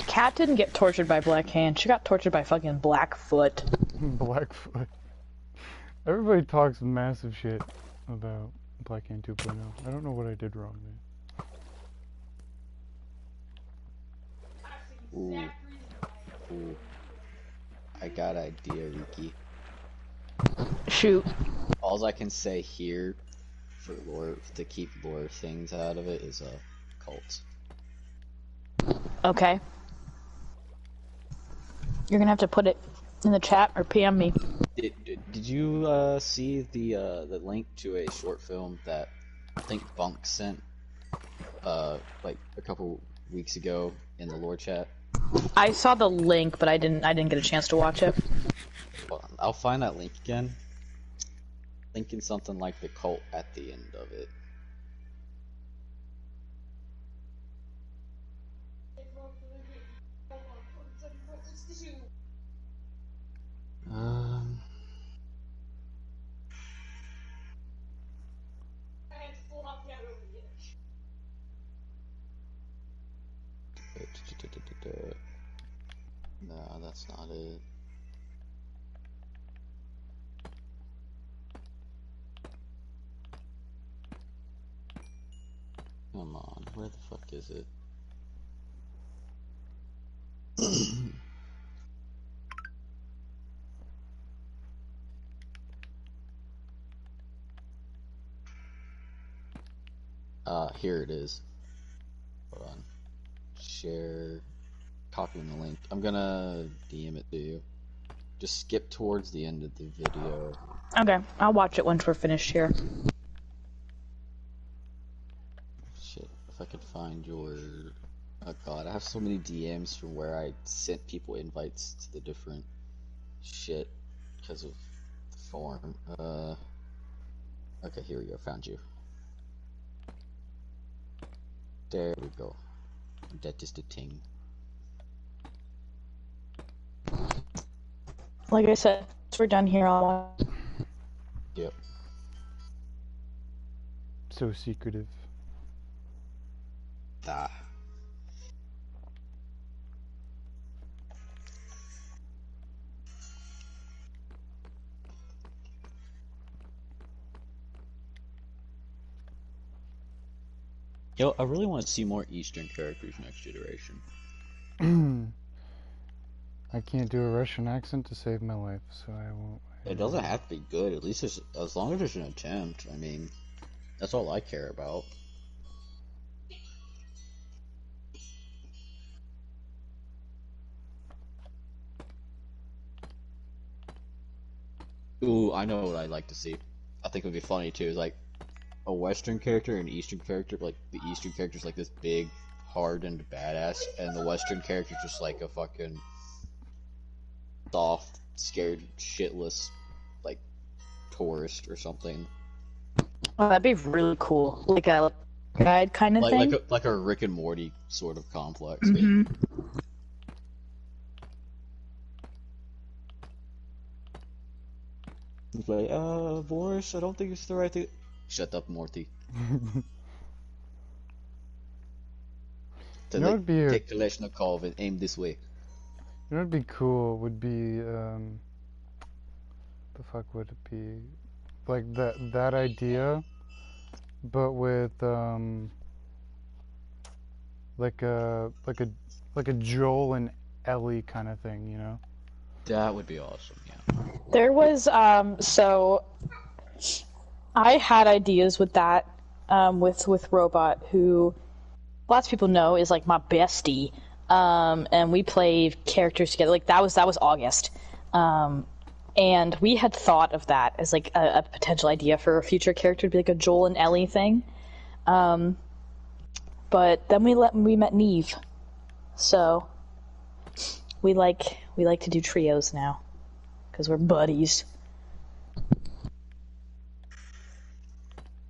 Kat didn't get tortured by Black Hand. She got tortured by fucking Blackfoot. Blackfoot. Everybody talks massive shit about Black Hand 2.0. I don't know what I did wrong there. Ooh. I got an idea, Riki. Shoot. All I can say here for lore, to keep lore things out of it, is a cult. Okay. You're gonna have to put it in the chat or PM me. Did you see the link to a short film that I think Bunk sent like a couple weeks ago in the lore chat? I saw the link, but I didn't get a chance to watch it. Well, I'll find that link again. Linking something like the cult at the end of it. No, that's not it. Come on, where the fuck is it? Here it is. Hold on. Share. Copying the link. I'm gonna DM it to you. Just skip towards the end of the video. Okay, I'll watch it once we're finished here. Shit, if I could find your... Oh god, I have so many DMs from where I sent people invites to the different shit because of the form. Okay, here we go, found you. There we go. That is the thing. Like I said, once we're done here, I'll watch. Yep. So secretive. Ah. Yo, I really want to see more Eastern characters next iteration. I can't do a Russian accent to save my life, so I won't. It doesn't have to be good. At least as long as there's an attempt. I mean, that's all I care about. Ooh, I know what I'd like to see. I think it would be funny too. Is like a Western character and an Eastern character. Like the Eastern character's like this big, hardened badass, and the Western character's just like a fucking soft, scared, shitless, like tourist or something. Oh, that'd be really cool. Like a guide kind of thing. Like a Rick and Morty sort of complex. Mm-hmm. It's like, Boris, I don't think it's the right thing. Shut up, Morty. To like, take Kalashnikov and aim this way. You know what'd be cool would be, the fuck would it be? Like that idea, but with, like a Joel and Ellie kind of thing, you know? That would be awesome, yeah. There was, so I had ideas with that, with Robot, who lots of people know is like my bestie, and we played characters together. Like that was August, and we had thought of that as like a potential idea for a future character to be like a Joel and Ellie thing, but then we met Neve, so we like to do trios now because we're buddies.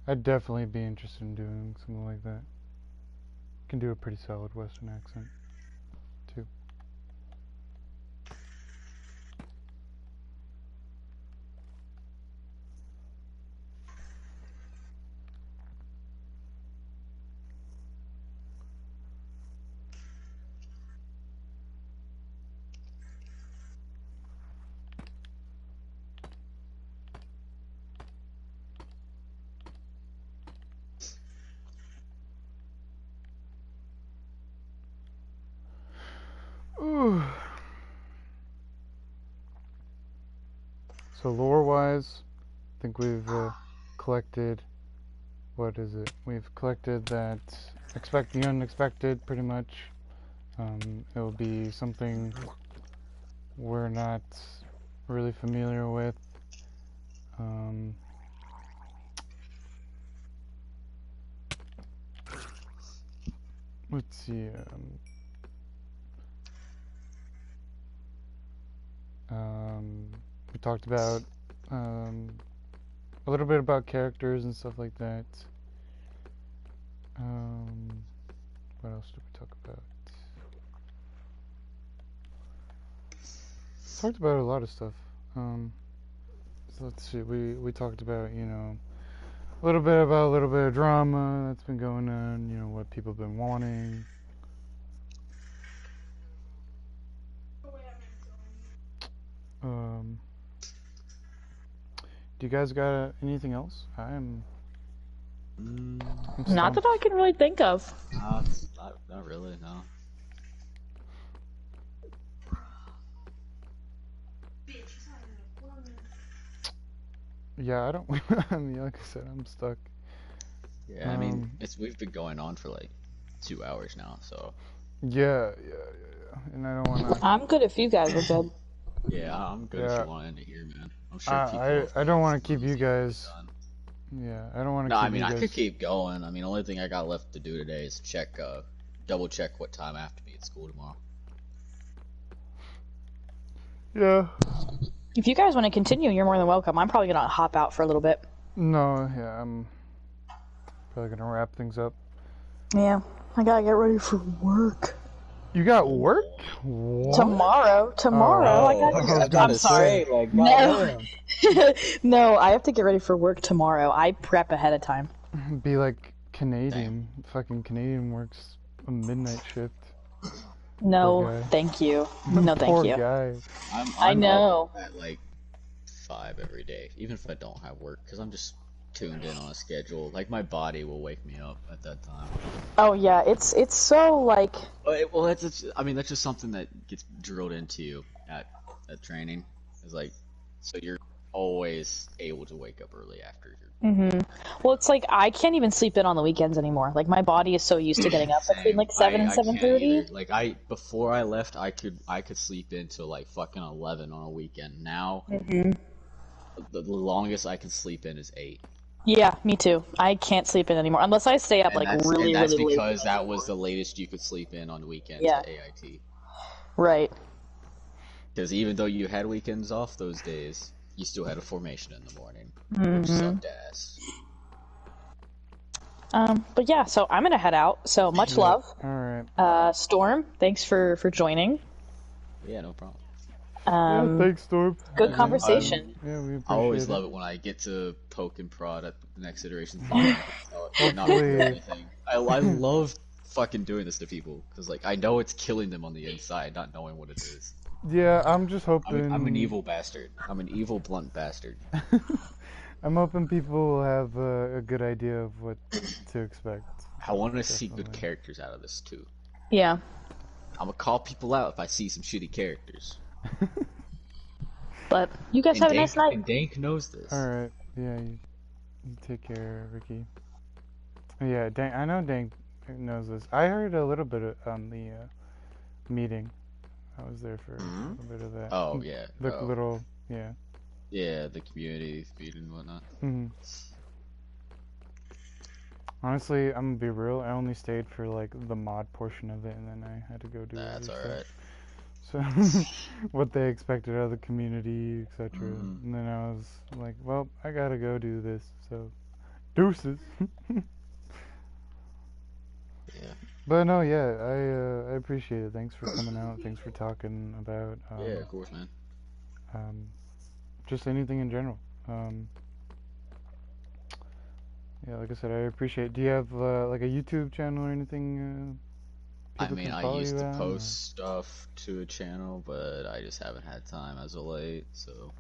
I'd definitely be interested in doing something like that. Can do a pretty solid Western accent, too. Ooh. So lore-wise, I think we've collected, what is it? We've collected that expect the unexpected, pretty much. It'll be something we're not really familiar with. Let's see. We talked about a little bit about characters and stuff like that. What else did we talk about? Talked about a lot of stuff. So let's see. We talked about, you know, a little bit of drama that's been going on. You know, what people have been wanting. Do you guys got anything else? I'm Not that I can really think of. Not really, no. Yeah, I don't. I mean, like I said, I'm stuck. Yeah, I mean, we've been going on for like 2 hours now, so. Yeah. And I don't want to. I'm good if you guys are good. Yeah, I'm good if you want to end it here, man. I'm sure I don't want to keep you guys. Yeah, I don't want to. No, I mean, I could keep going. I mean, the only thing I got left to do today is double check what time I have to be at school tomorrow. Yeah. If you guys want to continue, you're more than welcome. I'm probably gonna hop out for a little bit. No, yeah, I'm probably gonna wrap things up. Yeah, I gotta get ready for work. You got work? What? Tomorrow. I'm sorry. Like, no. No, I have to get ready for work tomorrow. I prep ahead of time. Be like Canadian. Fucking Canadian works a midnight shift. No, thank you. No, thank Poor you. Guy. I know. Up at like 5 every day, even if I don't have work, because I'm just tuned in on a schedule. Like my body will wake me up at that time. Oh yeah, it's so like. Well, that's just something that gets drilled into you at training. It's like, so you're always able to wake up early after your. Well, it's like I can't even sleep in on the weekends anymore. Like my body is so used to getting up between like 7 and 7:30. Like before I left, I could sleep in till like fucking 11 on a weekend. Now, The longest I can sleep in is 8. Yeah, me too. I can't sleep in anymore unless I stay up And like that's really, and that's really late. because that was the latest you could sleep in on weekends Yeah. at AIT. Right. Because even though you had weekends off those days, you still had a formation in the morning, Mm-hmm. which sucked ass. But yeah, so I'm gonna head out. So much love. Alright. Storm, thanks for joining. Yeah, no problem. Yeah, thanks, Storm. Good conversation. Yeah, we appreciate I always it. love it when I get to poke and prod at the next iteration's line. Not Hopefully- doing anything. I love fucking doing this to people because like I know it's killing them on the inside, not knowing what it is. Yeah, I'm just hoping. I'm an evil bastard. I'm an evil, blunt bastard. I'm hoping people will have a good idea of what to expect. I want to see good characters out of this too. Yeah. I'm gonna call people out if I see some shitty characters. But you guys have a nice night. And Dank knows this. Alright, yeah, you take care, Ricky. Yeah, Dank, I know Dank knows this. I heard a little bit on the meeting. I was there for a bit of that. Oh, yeah. The little, yeah. Yeah, the community meeting and whatnot. Honestly, I'm gonna be real. I only stayed for like the mod portion of it, and then I had to go do That's other alright. stuff. So, what they expected out of the community, etc. And then I was like, well, I gotta go do this. So, deuces. Yeah. But no, yeah, I appreciate it. Thanks for coming out. Thanks for talking about. Yeah, of course, man. Just anything in general. Yeah, like I said, I appreciate it. Do you have like a YouTube channel or anything? I mean, I used to post stuff to a channel, but I just haven't had time as of late, so.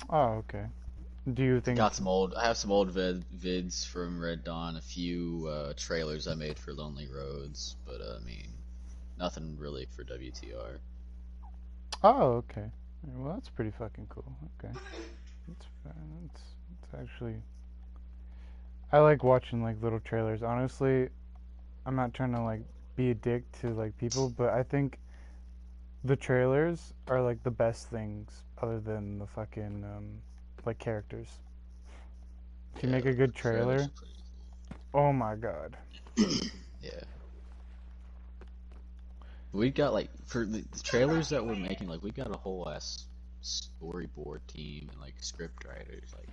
Oh, okay. Do you think? I have some old vids from Red Dawn, a few trailers I made for Lonely Roads, but I mean, nothing really for WTR. Oh, okay. Well, that's pretty fucking cool. Okay. It's actually. I like watching like little trailers. Honestly, I'm not trying to like be a dick to like people, but I think the trailers are like the best things other than the fucking like characters. If you make a good trailer, oh my god. Yeah. We got like for the trailers that we're making, like we got a whole ass storyboard team and like script writers. Like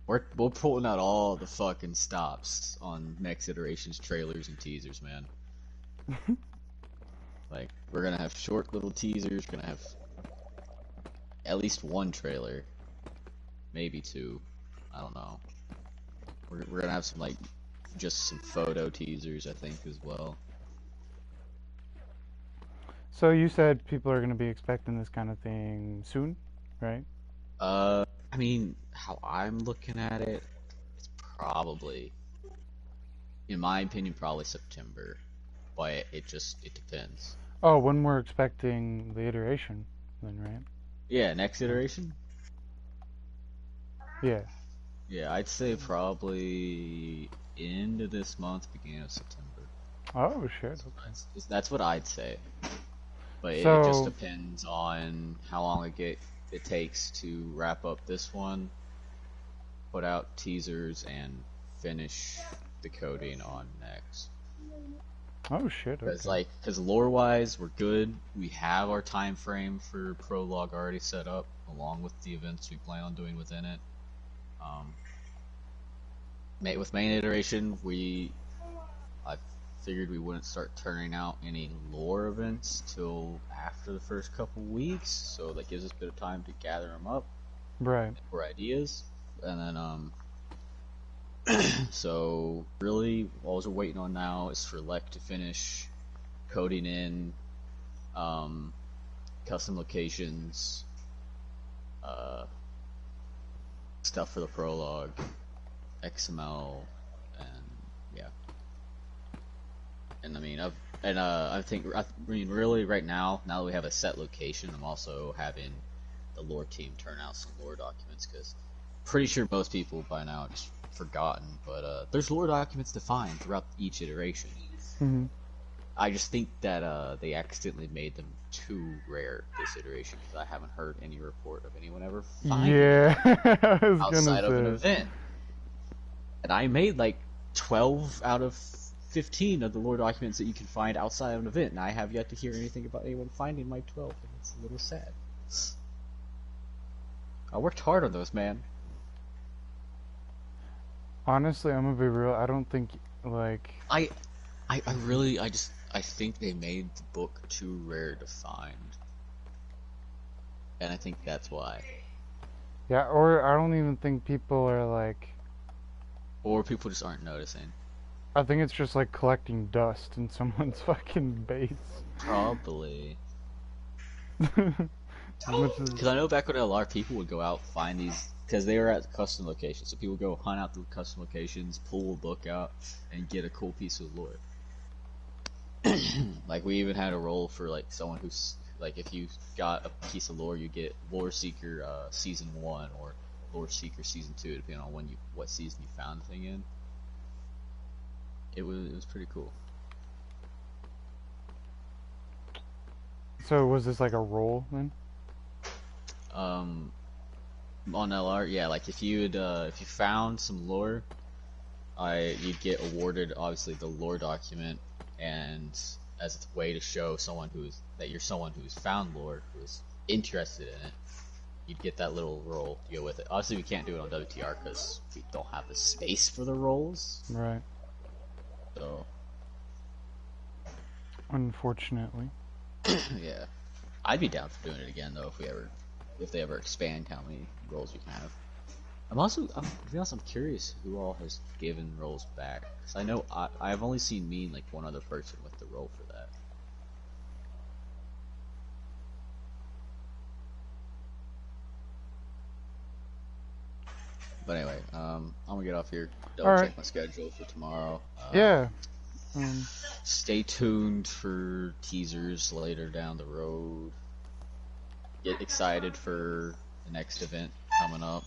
we're pulling out all the fucking stops on next iteration's trailers and teasers, man. Like we're gonna have short little teasers. We're gonna have at least one trailer, maybe two. I don't know. We're gonna have some like just some photo teasers, I think, as well. So you said people are going to be expecting this kind of thing soon, right? I mean, how I'm looking at it, it's probably, in my opinion, probably September, but it depends. Oh, when we're expecting the iteration, then, right? Yeah, next iteration? Yeah. Yeah, I'd say probably end of this month, beginning of September. Oh, shit. Okay. That's what I'd say. But it just depends on how long it takes to wrap up this one, put out teasers, and finish the coding on next. Oh shit! Because lore-wise, we're good. We have our time frame for prologue already set up, along with the events we plan on doing within it. With main iteration, I figured we wouldn't start turning out any lore events till after the first couple weeks, so that gives us a bit of time to gather them up, right? For ideas, and then so really, all we're waiting on now is for Lek to finish coding in custom locations, stuff for the prologue, XML, and yeah. And I mean, I mean, really, right now that we have a set location, I'm also having the lore team turn out some lore documents, because pretty sure most people by now have just forgotten, but there's lore documents to find throughout each iteration. I just think that they accidentally made them too rare this iteration because I haven't heard any report of anyone ever finding Yeah, I was outside of an gonna say. event. And I made like 12 out of 15 of the lore documents that you can find outside of an event, and I have yet to hear anything about anyone finding my 12, and it's a little sad. I worked hard on those, man. Honestly, I'm gonna be real. I don't think like I think they made the book too rare to find. And I think that's why. yeah, or I don't even think people are like. Or people just aren't noticing. I think it's just like collecting dust in someone's fucking base. Probably. Because Because I know back when LR, people would go out, find these, because they were at custom locations, so people would go hunt out the custom locations, pull a book out, and get a cool piece of lore. Like, we even had a role for, like, someone who's, like, if you got a piece of lore, you get Lore Seeker Season 1, or Lore Seeker Season 2, depending on what season you found the thing in. It was pretty cool. So was this like a roll then? On LR, yeah, like if you found some lore, you'd get awarded obviously the lore document, and as a way to show someone that you're someone who's found lore, who's interested in it, you'd get that little roll to go with it. Obviously, we can't do it on WTR because we don't have the space for the rolls. Right. So, Unfortunately. yeah, I'd be down for doing it again though if they ever expand how many rolls you can have. To be honest, I'm curious who all has given rolls back. Cause I know I've only seen me and like one other person with the roll for that. But anyway, I'm gonna get off here. Double check my schedule for tomorrow. Yeah. Stay tuned for teasers later down the road. Get excited for the next event coming up.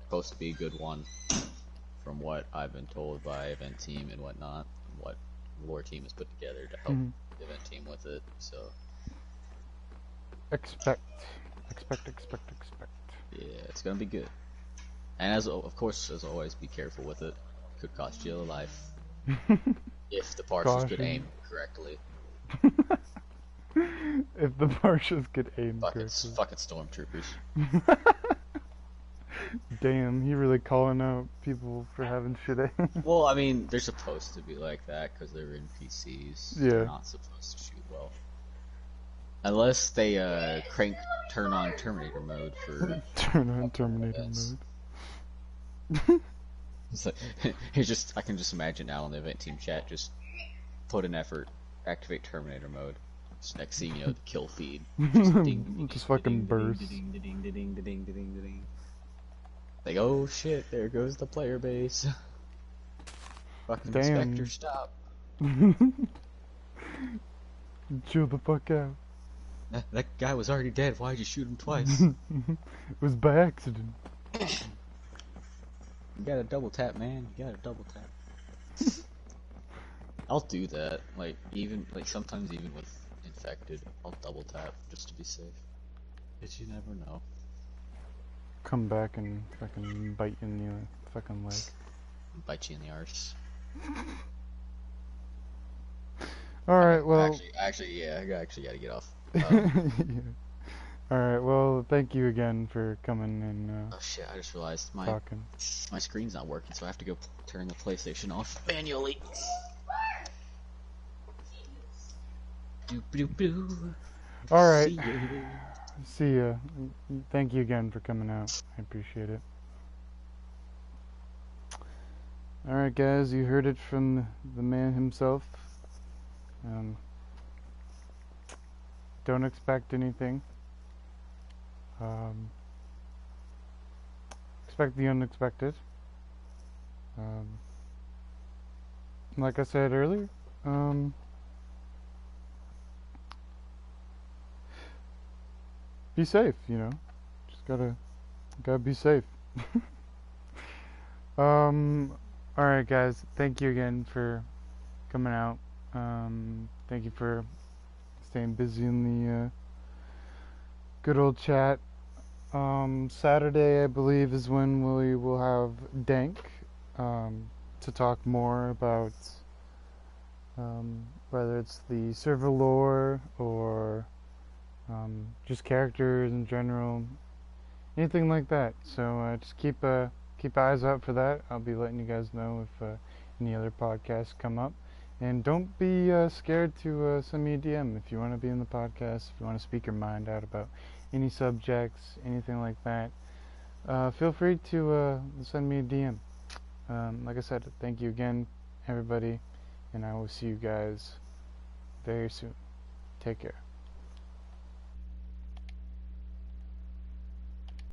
Supposed to be a good one, from what I've been told by event team and whatnot, and what lore team has put together to help the event team with it. So Expect. yeah, it's gonna be good. And of course, as always, be careful with it. Could cost you a life if the partials get aimed correctly. If the partials get aimed correctly. Fucking stormtroopers. Damn, he really calling out people for having shit aimed. Well, I mean, they're supposed to be like that because they're NPCs. Yeah. They're not supposed to shoot well. Unless they turn on Terminator mode for Turn on Terminator events. mode. It's like, I can just imagine now in the event team chat, just put an effort, activate Terminator mode. Just next thing you know, the kill feed. Just fucking burst. Like, oh shit, there goes the player base. Fucking Damn. Inspector, stop. Chill the fuck out. That guy was already dead, why'd you shoot him twice? It was by accident. You gotta double tap, man. You gotta double tap. I'll do that. Sometimes even with infected, I'll double tap just to be safe. Because you never know. Come back and fucking bite you in the fucking leg. Bite you in the arse. Alright, well... Actually, yeah, I actually gotta get off. Yeah. Alright, well, thank you again for coming and Oh shit, I just realized talking. my screen's not working, so I have to go turn the PlayStation off manually. Alright. See ya. Thank you again for coming out. I appreciate it. Alright guys, you heard it from the man himself. Don't expect anything. Expect the unexpected. Like I said earlier, be safe, you know. Just gotta be safe. Alright guys, thank you again for coming out. Thank you for staying busy in the good old chat. Saturday, I believe, is when we will have Dank to talk more about whether it's the server lore or just characters in general, anything like that. So just keep eyes out for that. I'll be letting you guys know if any other podcasts come up. And don't be scared to send me a DM if you want to be in the podcast, if you want to speak your mind out about any subjects, anything like that. Feel free to send me a DM. Like I said, thank you again, everybody, and I will see you guys very soon. Take care.